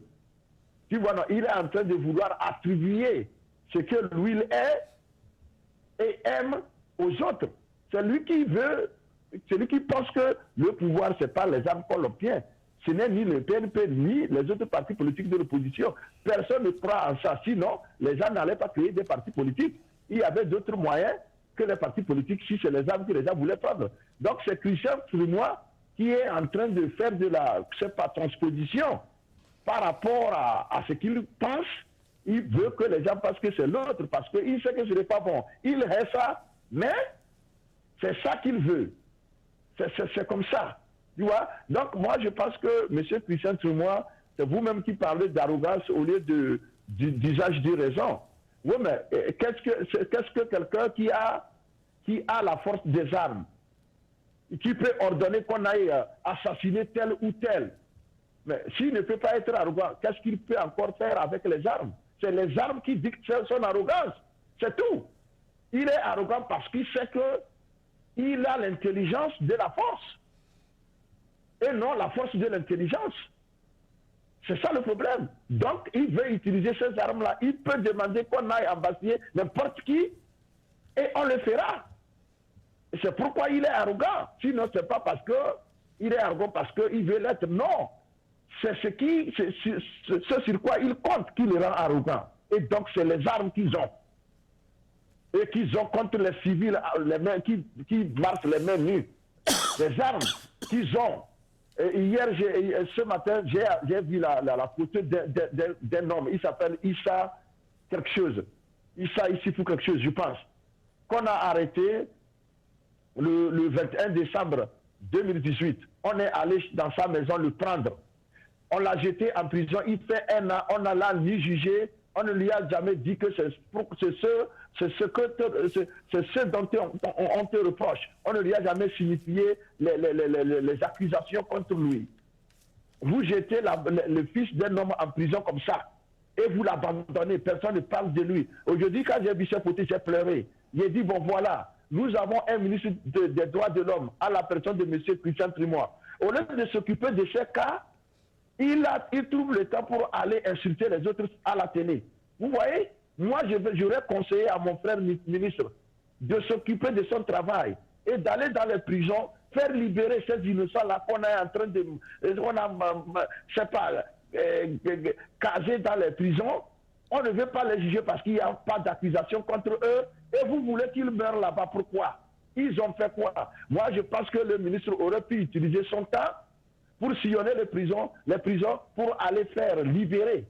Tu vois, non, il est en train de vouloir attribuer ce que lui il est et aime aux autres. C'est lui qui veut celui qui pense que le pouvoir, ce n'est pas les armes qu'on l'obtient. Ce n'est ni le PNP, ni les autres partis politiques de l'opposition. Personne ne croit en ça. Sinon, les gens n'allaient pas créer des partis politiques. Il y avait d'autres moyens que les partis politiques si c'est les armes que les gens voulaient prendre. Donc, c'est Christian Trimois qui est en train de faire de la, je sais pas, transposition par rapport à ce qu'il pense. Il veut que les gens pensent que c'est l'autre parce qu'il sait que ce n'est pas bon. Il hait ça, mais c'est ça qu'il veut. C'est comme ça. Tu vois? Donc, moi, je pense que M. Christian Trimois, c'est vous-même qui parlez d'arrogance au lieu d'usage de raison. Oui, mais qu'est-ce que quelqu'un qui a la force des armes, qui peut ordonner qu'on aille assassiner tel ou tel, mais s'il ne peut pas être arrogant, qu'est-ce qu'il peut encore faire avec les armes? C'est les armes qui dictent son arrogance. C'est tout. Il est arrogant parce qu'il sait qu'il a l'intelligence de la force. Et non la force de l'intelligence. C'est ça le problème. Donc, il veut utiliser ces armes-là. Il peut demander qu'on aille embasiller n'importe qui et on le fera. C'est pourquoi il est arrogant. Sinon, ce n'est pas parce qu'il est arrogant parce qu'il veut l'être. Non. C'est ce sur quoi il compte qui le rend arrogant. Et donc, c'est les armes qu'ils ont. Et qu'ils ont contre les civils les mains, qui marchent les mains nues. Les armes qu'ils ont. Et hier, ce matin, j'ai vu la photo d'un homme. Il s'appelle Issa quelque chose. Issa ici pour quelque chose, je pense. Qu'on a arrêté le 21 décembre 2018. On est allé dans sa maison le prendre. On l'a jeté en prison. Il fait 1 an. On ne l'a ni jugé. On ne lui a jamais dit que c'est ce dont on te reproche. On ne lui a jamais signifié les accusations contre lui. Vous jetez le fils d'un homme en prison comme ça et vous l'abandonnez. Personne ne parle de lui. Aujourd'hui, quand j'ai vu ce photo, j'ai pleuré. J'ai dit, bon voilà, nous avons un ministre des droits de l'homme à la personne de M. Christian Trimois. Au lieu de s'occuper de ces cas, il trouve le temps pour aller insulter les autres à la télé. Vous voyez, moi, j'aurais conseillé à mon frère ministre de s'occuper de son travail et d'aller dans les prisons, faire libérer ces innocents-là qu'on est en train de... je sais pas, caser dans les prisons. On ne veut pas les juger parce qu'il n'y a pas d'accusation contre eux. Et vous voulez qu'ils meurent là-bas. Pourquoi? Ils ont fait quoi? Moi, je pense que le ministre aurait pu utiliser son temps pour sillonner les prisons pour aller faire libérer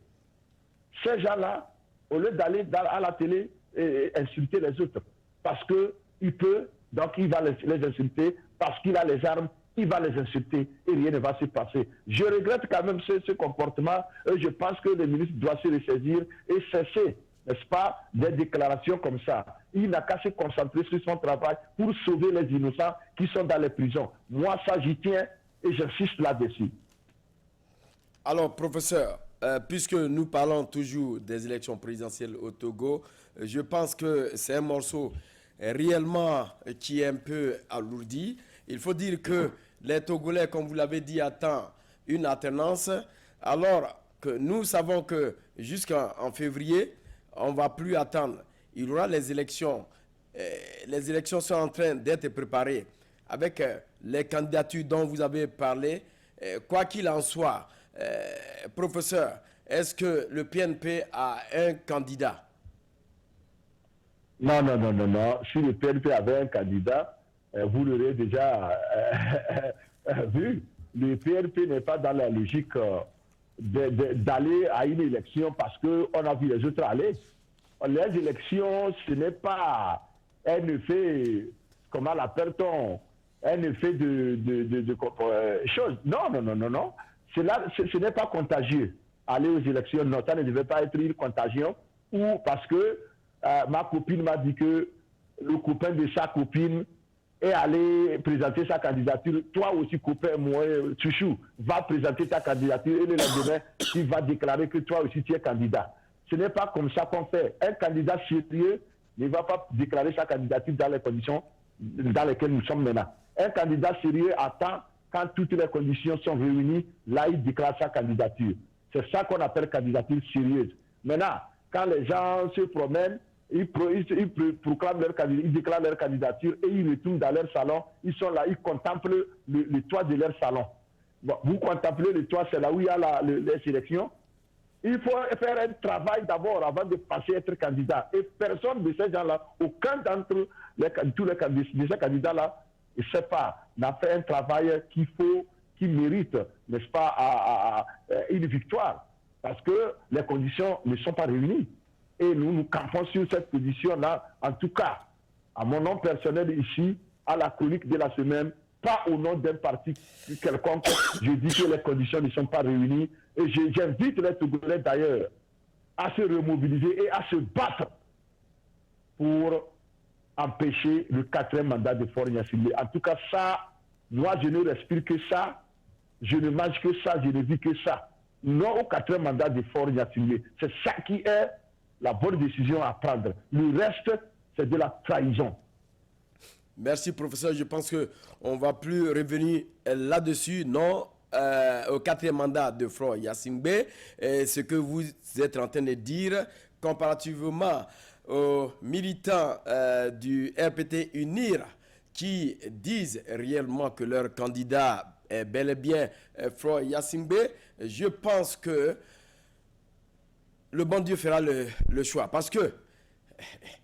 ces gens-là, au lieu d'aller à la télé et insulter les autres. Parce qu'il peut, donc il va les insulter, parce qu'il a les armes, il va les insulter et rien ne va se passer. Je regrette quand même ce comportement. Je pense que le ministre doit se ressaisir et cesser, n'est-ce pas, des déclarations comme ça. Il n'a qu'à se concentrer sur son travail pour sauver les innocents qui sont dans les prisons. Moi, ça, j'y tiens et j'insiste là-dessus. Alors, professeur, puisque nous parlons toujours des élections présidentielles au Togo, je pense que c'est un morceau réellement qui est un peu alourdi. Il faut dire que les Togolais, comme vous l'avez dit, attendent une alternance, alors que nous savons que jusqu'en février, on ne va plus attendre. Il y aura les élections. Les élections sont en train d'être préparées avec les candidatures dont vous avez parlé. Quoi qu'il en soit, professeur, est-ce que le PNP a un candidat? Non. Si le PNP avait un candidat, vous l'aurez déjà vu. Le PNP n'est pas dans la logique d'aller à une élection parce qu'on a vu les autres aller. Les élections, ce n'est pas un effet, comment l'appelle-t-on, un effet de chose. Non. Ce n'est pas contagieux. Aller aux élections, non, ça ne devait pas être une contagion. Ou parce que ma copine m'a dit que le copain de sa copine est allé présenter sa candidature. Toi aussi, copain, moi, Chouchou, va présenter ta candidature et le lendemain, tu vas déclarer que toi aussi, tu es candidat. Ce n'est pas comme ça qu'on fait. Un candidat sérieux ne va pas déclarer sa candidature dans les conditions dans lesquelles nous sommes maintenant. Un candidat sérieux attend quand toutes les conditions sont réunies, là, il déclare sa candidature. C'est ça qu'on appelle candidature sérieuse. Maintenant, quand les gens se promènent proclament ils déclarent leur candidature et ils retournent dans leur salon. Ils sont là, ils contemplent le toit de leur salon. Bon, vous contemplez le toit, c'est là où il y a les sélections. Il faut faire un travail d'abord avant de passer à être candidat. Et personne de ces gens-là, aucun d'entre tous de ces candidats-là, je ne sais pas, n'a fait un travail qui mérite, n'est-ce pas, une victoire. Parce que les conditions ne sont pas réunies. Et nous campons sur cette position-là, en tout cas, à mon nom personnel ici, à la chronique de la semaine, pas au nom d'un parti quelconque, je dis que les conditions ne sont pas réunies. Et j'invite les Togolais d'ailleurs à se remobiliser et à se battre pour empêcher le 4e mandat de Faure Gnassingbé. En tout cas, ça, moi je ne respire que ça, je ne mange que ça, je ne vis que ça. Non au 4e mandat de Faure Gnassingbé. C'est ça qui est la bonne décision à prendre. Le reste, c'est de la trahison. Merci, professeur. Je pense qu'on ne va plus revenir là-dessus. Non, au 4e mandat de Faure Gnassingbé, ce que vous êtes en train de dire, comparativement aux militants du RPT UNIR qui disent réellement que leur candidat est bel et bien Faure Gnassingbé, je pense que le bon Dieu fera le choix. Parce que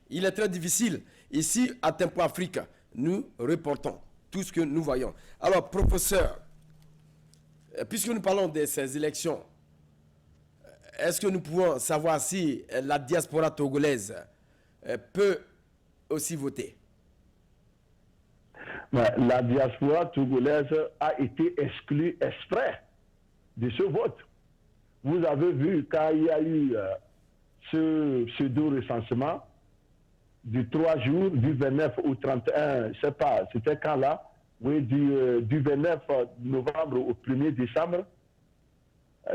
il est très difficile. Ici, à Tempo Afrique, nous reportons tout ce que nous voyons. Alors, professeur, puisque nous parlons de ces élections, est-ce que nous pouvons savoir si la diaspora togolaise peut aussi voter? La diaspora togolaise a été exclue exprès de ce vote. Vous avez vu quand il y a eu ce pseudo-recensement du 3 jours, du 29 au 31, je ne sais pas, c'était quand là, oui, du 29 novembre au 1er décembre,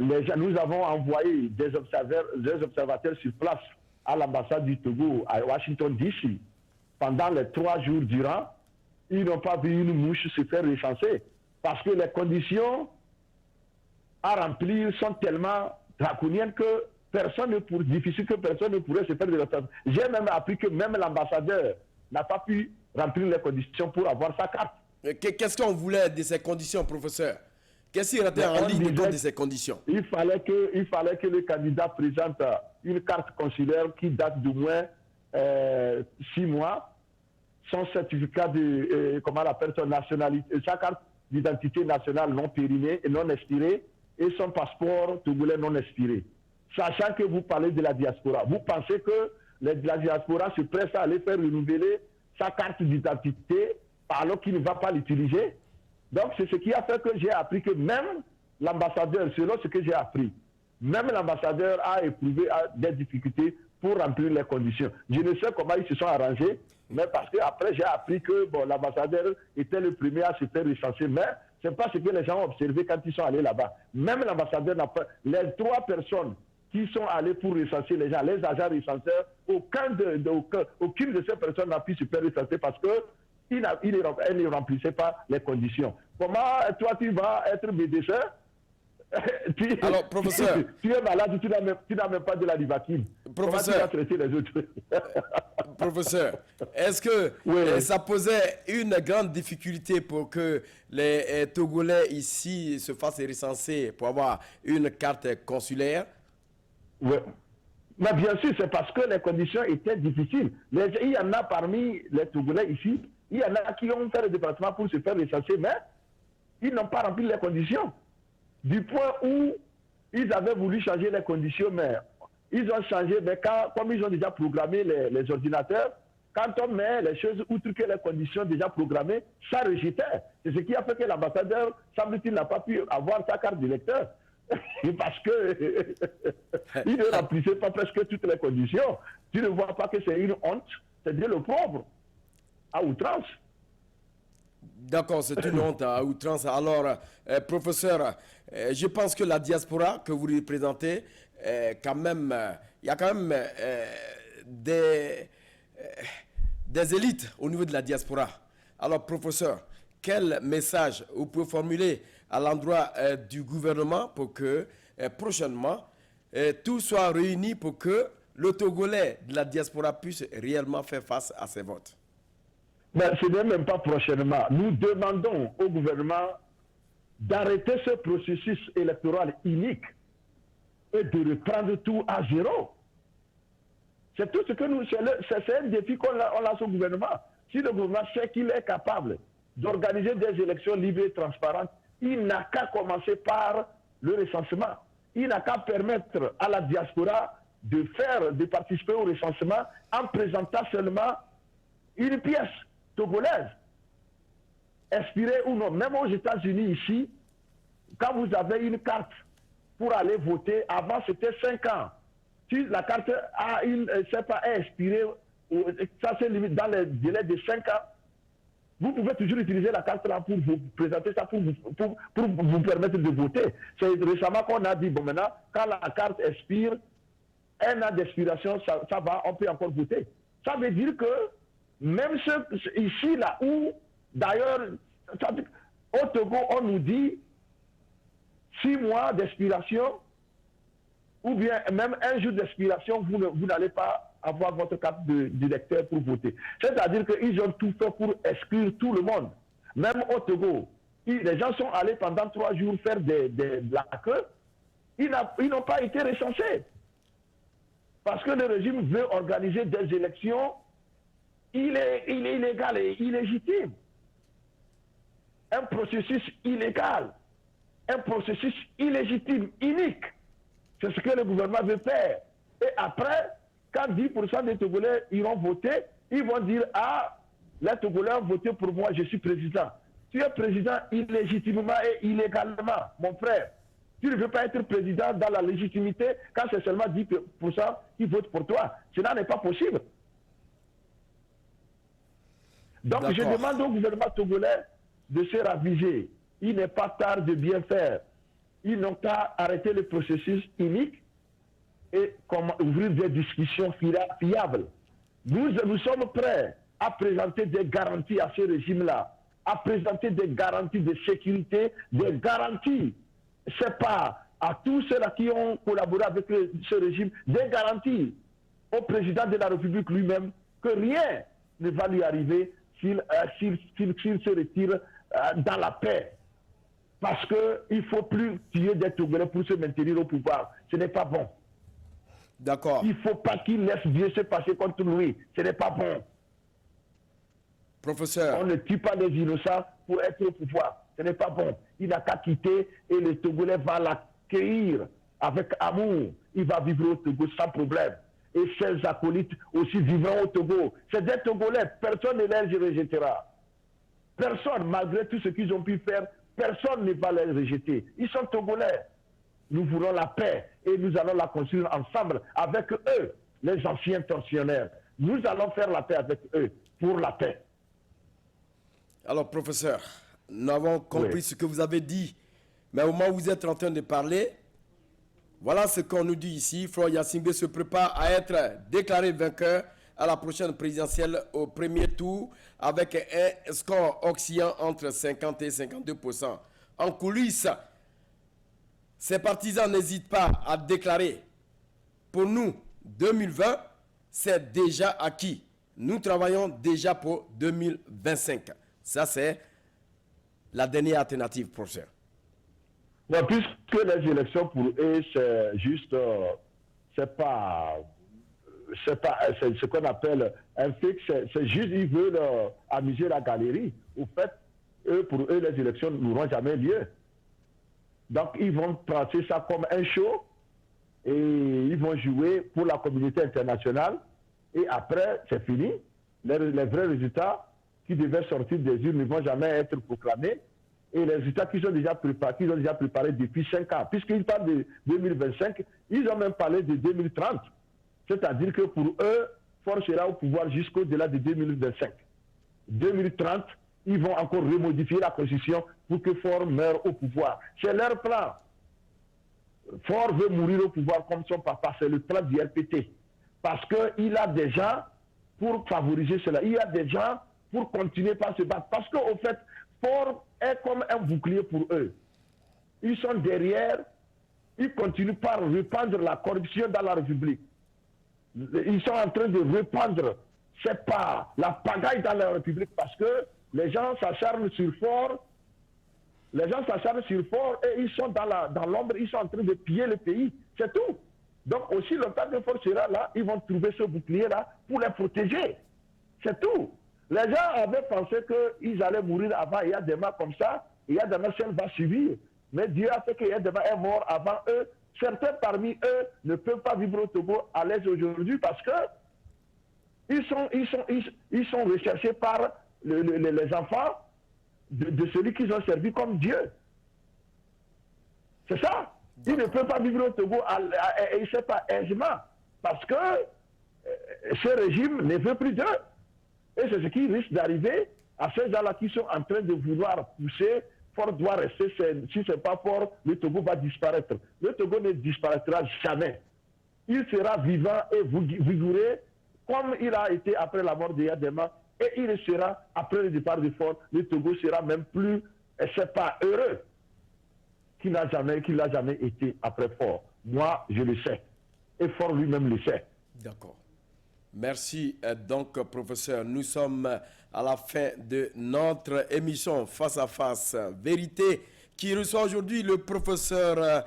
nous avons envoyé des observateurs sur place à l'ambassade du Togo à Washington DC. Pendant les 3 jours durant, ils n'ont pas vu une mouche se faire recenser parce que les conditions à remplir sont tellement draconiennes que personne ne pourrait se faire de l'observation. J'ai même appris que même l'ambassadeur n'a pas pu remplir les conditions pour avoir sa carte. Qu'est-ce qu'on voulait de ces conditions, professeur? Qu'est-ce qui était en ligne de ces conditions? Il fallait que le candidat présente une carte consulaire qui date d'au moins 6 mois, son certificat de, comment on appelle son nationalité, sa carte d'identité nationale non périmée et non expirée, et son passeport togolais non expiré. Sachant que vous parlez de la diaspora, vous pensez que la diaspora se presse à aller faire renouveler sa carte d'identité alors qu'il ne va pas l'utiliser? Donc c'est ce qui a fait que j'ai appris que même l'ambassadeur, selon ce que j'ai appris, même l'ambassadeur a éprouvé des difficultés pour remplir les conditions. Je ne sais comment ils se sont arrangés, mais parce qu'après j'ai appris que bon, l'ambassadeur était le premier à se faire recenser, mais ce n'est pas ce que les gens ont observé quand ils sont allés là-bas. Même l'ambassadeur n'a pas... Les 3 personnes qui sont allées pour recenser les gens, les agents recenseurs, aucune de ces personnes n'a pu se faire recenser parce qu'elle ne remplissait pas les conditions. Comment toi tu vas être médecin? Alors, professeur, tu es malade, tu n'as même pas de la livatine. Professeur, comment tu vas traiter les autres? Professeur, est-ce que ça posait une grande difficulté pour que les Togolais ici se fassent recenser pour avoir une carte consulaire? Oui. Mais bien sûr, c'est parce que les conditions étaient difficiles. Il y en a parmi les Togolais ici, il y en a qui ont fait le déplacement pour se faire recenser, mais ils n'ont pas rempli les conditions. Du point où ils avaient voulu changer les conditions, mais ils ont changé, mais comme ils ont déjà programmé les ordinateurs, quand on met les choses outre que les conditions déjà programmées, ça rejetait. C'est ce qui a fait que l'ambassadeur, semble-t-il, n'a pas pu avoir sa carte d'électeur. Parce que il ne remplissait pas presque toutes les conditions. Tu ne vois pas que c'est une honte, c'est de l'opprobre à outrance. D'accord, c'est une honte à outrance. Alors, professeur, je pense que la diaspora que vous représentez, quand même, il y a quand même des élites au niveau de la diaspora. Alors, professeur, quel message vous pouvez formuler à l'endroit du gouvernement pour que prochainement tout soit réuni pour que le Togolais de la diaspora puisse réellement faire face à ces votes? Ben, ce n'est même pas prochainement. Nous demandons au gouvernement d'arrêter ce processus électoral inique et de reprendre tout à zéro. C'est tout ce que nous... C'est un défi qu'on lance au gouvernement. Si le gouvernement sait qu'il est capable d'organiser des élections libres et transparentes, il n'a qu'à commencer par le recensement. Il n'a qu'à permettre à la diaspora de participer au recensement en présentant seulement une pièce togolaise, expirée ou non. Même aux États-Unis ici, quand vous avez une carte pour aller voter, avant c'était 5 ans. Si la carte est expirée, ça c'est limite dans le délai de 5 ans, vous pouvez toujours utiliser la carte là pour vous présenter ça, pour vous permettre de voter. C'est récemment qu'on a dit, bon maintenant, quand la carte expire, 1 an d'expiration, ça va, on peut encore voter. Ça veut dire que même ici, là où, d'ailleurs, au Togo, on nous dit 6 mois d'expiration, ou bien même 1 jour d'expiration, vous n'allez pas avoir votre carte d'électeur pour voter. C'est-à-dire qu'ils ont tout fait pour exclure tout le monde. Même au Togo, les gens sont allés pendant 3 jours faire de la queue. Ils n'ont pas été recensés. Parce que le régime veut organiser des élections illégales et illégitimes. Un processus illégal, un processus illégitime, inique. C'est ce que le gouvernement veut faire. Et après, quand 10% des Togolais iront voter, ils vont dire, ah, les Togolais ont voté pour moi, je suis président. Tu es président illégitimement et illégalement, mon frère. Tu ne veux pas être président dans la légitimité quand c'est seulement 10% qui votent pour toi. Cela n'est pas possible. Donc je demande au gouvernement togolais de se raviser. Il n'est pas tard de bien faire. Ils n'ont qu'à arrêter le processus inique et ouvrir des discussions fiables. Nous sommes prêts à présenter des garanties à ce régime-là, à présenter des garanties de sécurité, des garanties. C'est pas à tous ceux-là qui ont collaboré avec ce régime, des garanties au président de la République lui-même que rien ne va lui arriver s'il se retire dans la paix. Parce qu'il ne faut plus tuer des Togolais pour se maintenir au pouvoir. Ce n'est pas bon. D'accord. Il ne faut pas qu'il laisse Dieu se passer contre lui. Ce n'est pas bon. Professeur. On ne tue pas les innocents pour être au pouvoir. Ce n'est pas bon. Il n'a qu'à quitter et le Togolais va l'accueillir avec amour. Il va vivre au Togo sans problème. Et ses acolytes aussi vivront au Togo. C'est des Togolais. Personne ne les rejettera. Personne, malgré tout ce qu'ils ont pu faire, personne ne va les rejeter. Ils sont Togolais. Nous voulons la paix et nous allons la construire ensemble avec eux, les anciens tortionnaires. Nous allons faire la paix avec eux pour la paix. Alors, professeur, nous avons compris ce que vous avez dit, mais au moment où vous êtes en train de parler, voilà ce qu'on nous dit ici. Florian Yassingbe se prépare à être déclaré vainqueur à la prochaine présidentielle au premier tour avec un score oscillant entre 50 et 52%. En coulisses, ses partisans n'hésitent pas à déclarer, pour nous, 2020, c'est déjà acquis. Nous travaillons déjà pour 2025. Ça, c'est la dernière alternative, professeur. Non, puisque les élections pour eux, c'est juste, c'est ce qu'on appelle un fixe, c'est juste, ils veulent amuser la galerie. Au fait, pour eux, les élections n'auront jamais lieu. Donc, ils vont tracer ça comme un show et ils vont jouer pour la communauté internationale. Et après, c'est fini. Les vrais résultats qui devaient sortir des urnes ne vont jamais être proclamés. Et les résultats qu'ils ont déjà préparés depuis 5 ans. Puisqu'ils parlent de 2025, ils ont même parlé de 2030. C'est-à-dire que pour eux, Faure sera au pouvoir jusqu'au-delà de 2025. 2030, ils vont encore remodifier la constitution pour que Faure meure au pouvoir. C'est leur plan. Faure veut mourir au pouvoir comme son papa. C'est le plan du RPT. Parce qu'il a des gens pour favoriser cela. Il y a des gens pour continuer par se battre. Parce qu'au fait, Faure est comme un bouclier pour eux. Ils sont derrière, ils continuent par répandre la corruption dans la République. Ils sont en train de répandre, c'est pas la pagaille dans la République parce que les gens s'acharnent sur Fort. Les gens s'acharnent sur Fort et ils sont dans l'ombre, ils sont en train de piller le pays. C'est tout. Donc aussi longtemps que Fort sera là, ils vont trouver ce bouclier-là pour les protéger. C'est tout. Les gens avaient pensé qu'ils allaient mourir avant. Il y a des morts comme ça. Il y a des morts, celle va suivre. Mais Dieu a fait qu'il y a des morts est mort avant eux. Certains parmi eux ne peuvent pas vivre au Togo à l'aise aujourd'hui parce que ils sont recherchés par les enfants de celui qu'ils ont servi comme Dieu. C'est ça. Ils ne peuvent pas vivre au Togo aisément parce que ce régime ne veut plus d'eux. Et c'est ce qui risque d'arriver à ces gens-là qui sont en train de vouloir pousser. Fort doit rester, si ce n'est pas fort, le Togo va disparaître. Le Togo ne disparaîtra jamais. Il sera vivant et vigoureux comme il a été après la mort de Yadema et il sera après le départ de Fort. Le Togo sera même plus, c'est pas heureux qu'il n'a jamais été après Fort. Moi, je le sais. Et Fort lui-même le sait. D'accord. Merci donc, professeur. Nous sommes à la fin de notre émission Face à Face Vérité qui reçoit aujourd'hui le professeur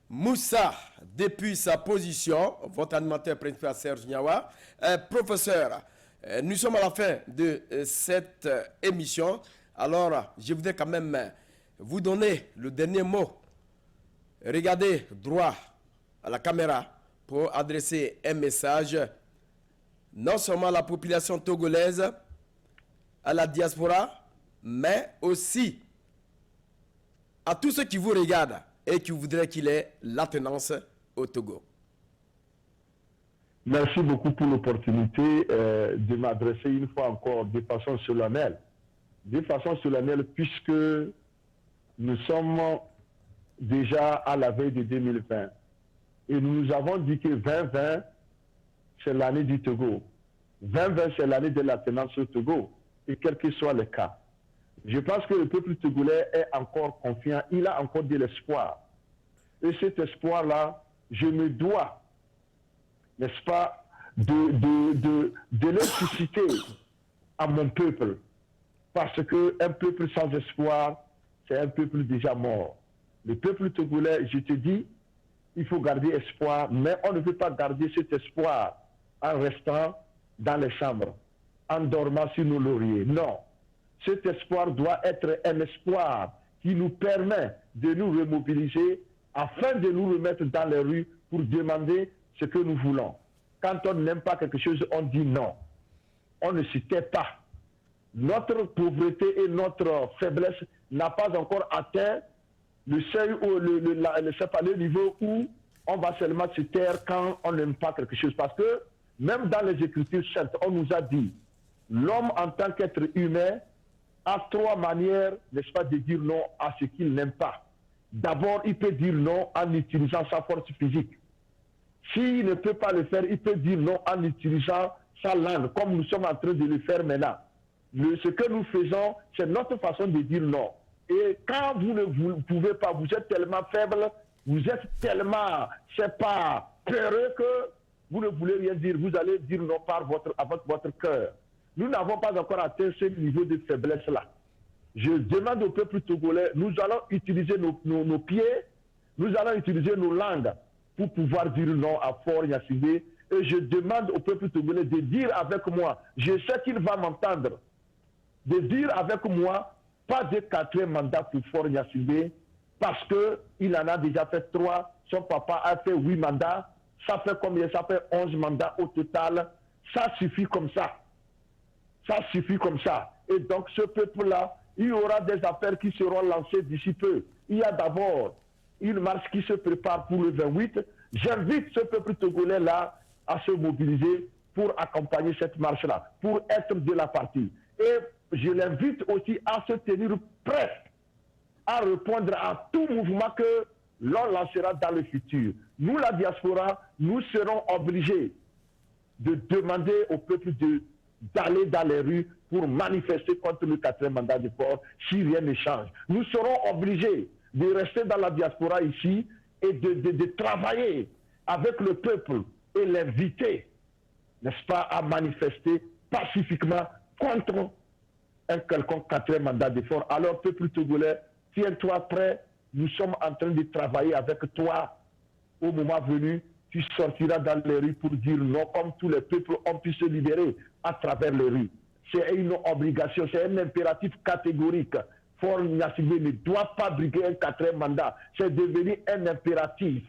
Moussa depuis sa position, votre animateur principal Serge Niawa. Professeur, nous sommes à la fin de cette émission. Alors, je voudrais quand même vous donner le dernier mot. Regardez droit à la caméra pour adresser un message non seulement à la population togolaise, à la diaspora, mais aussi à tous ceux qui vous regardent et qui voudraient qu'il ait l'attenance au Togo. Merci beaucoup pour l'opportunité de m'adresser une fois encore de façon solennelle. De façon solennelle puisque nous sommes déjà à la veille de 2020. Et nous avons dit que 2020, c'est l'année du Togo. 2020, c'est l'année de l'alternance au Togo. Et quel que soit le cas. Je pense que le peuple togolais est encore confiant. Il a encore de l'espoir. Et cet espoir-là, je me dois, n'est-ce pas, de le susciter à mon peuple. Parce qu'un peuple sans espoir, c'est un peuple déjà mort. Le peuple togolais, je te dis, il faut garder espoir, mais on ne peut pas garder cet espoir en restant dans les chambres, en dormant sur nos lauriers. Non. Cet espoir doit être un espoir qui nous permet de nous remobiliser afin de nous remettre dans les rues pour demander ce que nous voulons. Quand on n'aime pas quelque chose, on dit non. On ne s'y tait pas. Notre pauvreté et notre faiblesse n'a pas encore atteint le seuil ou le niveau où on va seulement se taire quand on n'aime pas quelque chose. Parce que même dans les Écritures saintes, on nous a dit, l'homme en tant qu'être humain a trois manières, n'est-ce pas, de dire non à ce qu'il n'aime pas. D'abord, il peut dire non en utilisant sa force physique. S'il ne peut pas le faire, il peut dire non en utilisant sa langue, comme nous sommes en train de le faire maintenant. Ce que nous faisons, c'est notre façon de dire non. Et quand vous ne pouvez pas, vous êtes tellement faible, vous êtes tellement, c'est pas, peureux que vous ne voulez rien dire. Vous allez dire non avec votre cœur. Nous n'avons pas encore atteint ce niveau de faiblesse-là. Je demande au peuple togolais, nous allons utiliser nos pieds, nous allons utiliser nos langues pour pouvoir dire non à Fort Gnassingbé. Et je demande au peuple togolais de dire avec moi, je sais qu'il va m'entendre, de dire avec moi, pas de 4e mandat pour Fort Gnassingbé, parce qu'il en a déjà fait 3, son papa a fait 8 mandats, ça fait combien? Ça fait 11 mandats au total, ça suffit comme ça. Ça suffit comme ça. Et donc ce peuple-là, il y aura des affaires qui seront lancées d'ici peu. Il y a d'abord une marche qui se prépare pour le 28. J'invite ce peuple togolais-là à se mobiliser pour accompagner cette marche-là, pour être de la partie. Et je l'invite aussi à se tenir prêt à répondre à tout mouvement que l'on lancera dans le futur. Nous, la diaspora, nous serons obligés de demander au peuple d'aller dans les rues pour manifester contre le 4e mandat de Fort si rien ne change. Nous serons obligés de rester dans la diaspora ici et de travailler avec le peuple et l'inviter n'est-ce pas, à manifester pacifiquement contre un quelconque quatrième mandat d'effort. Alors, peuple togolais, tiens-toi prêt. Nous sommes en train de travailler avec toi. Au moment venu, tu sortiras dans les rues pour dire non, comme tous les peuples ont pu se libérer à travers les rues. C'est une obligation, c'est un impératif catégorique. Faure Gnassingbé ne doit pas briguer un quatrième mandat. C'est devenu un impératif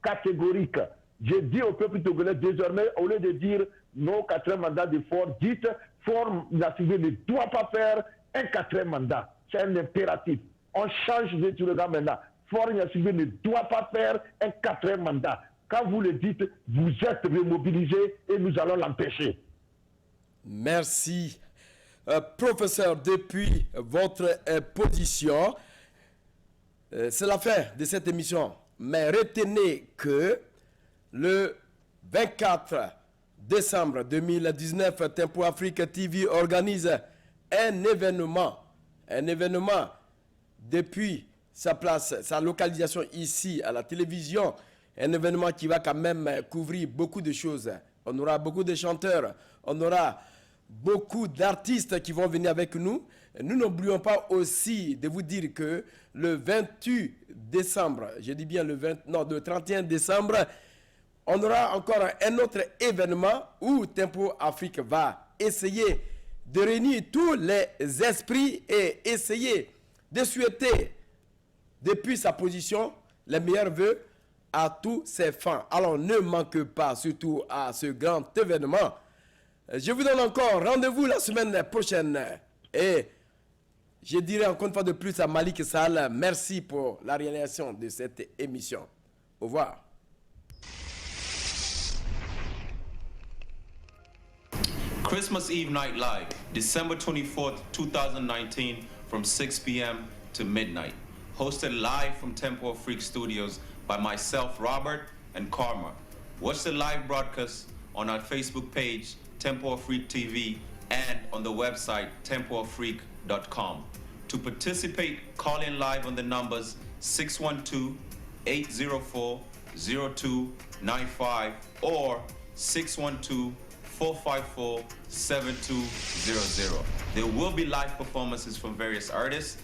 catégorique. J'ai dit au peuple togolais désormais, au lieu de dire non quatrième mandat de Faure, dites Faure Gnassingbé ne doit pas faire un quatrième mandat. C'est un impératif. On change de tout le temps maintenant. Faure Gnassingbé ne doit pas faire un quatrième mandat. Quand vous le dites, vous êtes remobilisés et nous allons l'empêcher. Merci. Professeur, depuis votre position, c'est la fin de cette émission. Mais retenez que le 24 décembre 2019, Tempo Afrique TV organise un événement depuis sa place, sa localisation ici à la télévision, un événement qui va quand même couvrir beaucoup de choses. On aura beaucoup de chanteurs, on aura beaucoup d'artistes qui vont venir avec nous. Nous n'oublions pas aussi de vous dire que le 28 décembre, je dis bien le 31 décembre, on aura encore un autre événement où Tempo Afrique va essayer de réunir tous les esprits et essayer de souhaiter, depuis sa position, les meilleurs vœux à tous ses fans. Alors ne manquez pas, surtout à ce grand événement. Je vous donne encore rendez-vous la semaine prochaine. Et je dirai encore une fois de plus à Malik Sall, merci pour la réalisation de cette émission. Au revoir. Christmas Eve Night Live, December 24th, 2019, from 6 p.m. to midnight. Hosted live from Tempo Freak Studios by myself, Robert, and Karma. Watch the live broadcast on our Facebook page, Tempo Freak TV, and on the website, tempoafreak.com. To participate, call in live on the numbers 612-804-0295 or 612-454-7200. There will be live performances from various artists,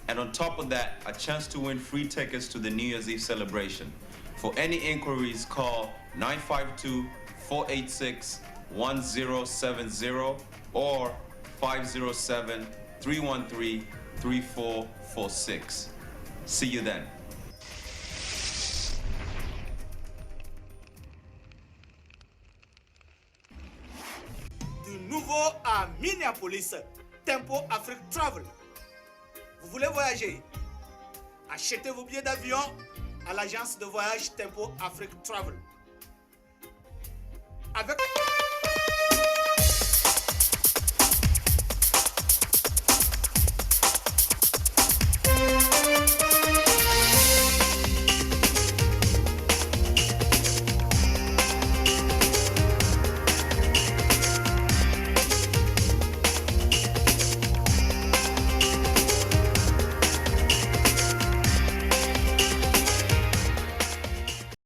and on top of that, a chance to win free tickets to the New Year's Eve celebration. For any inquiries, call 952-486-1070 or 507-313-3446. See you then. Du nouveau à Minneapolis, Tempo Afrique Travel. Vous voulez voyager? Achetez vos billets d'avion à l'agence de voyage Tempo Afrique Travel.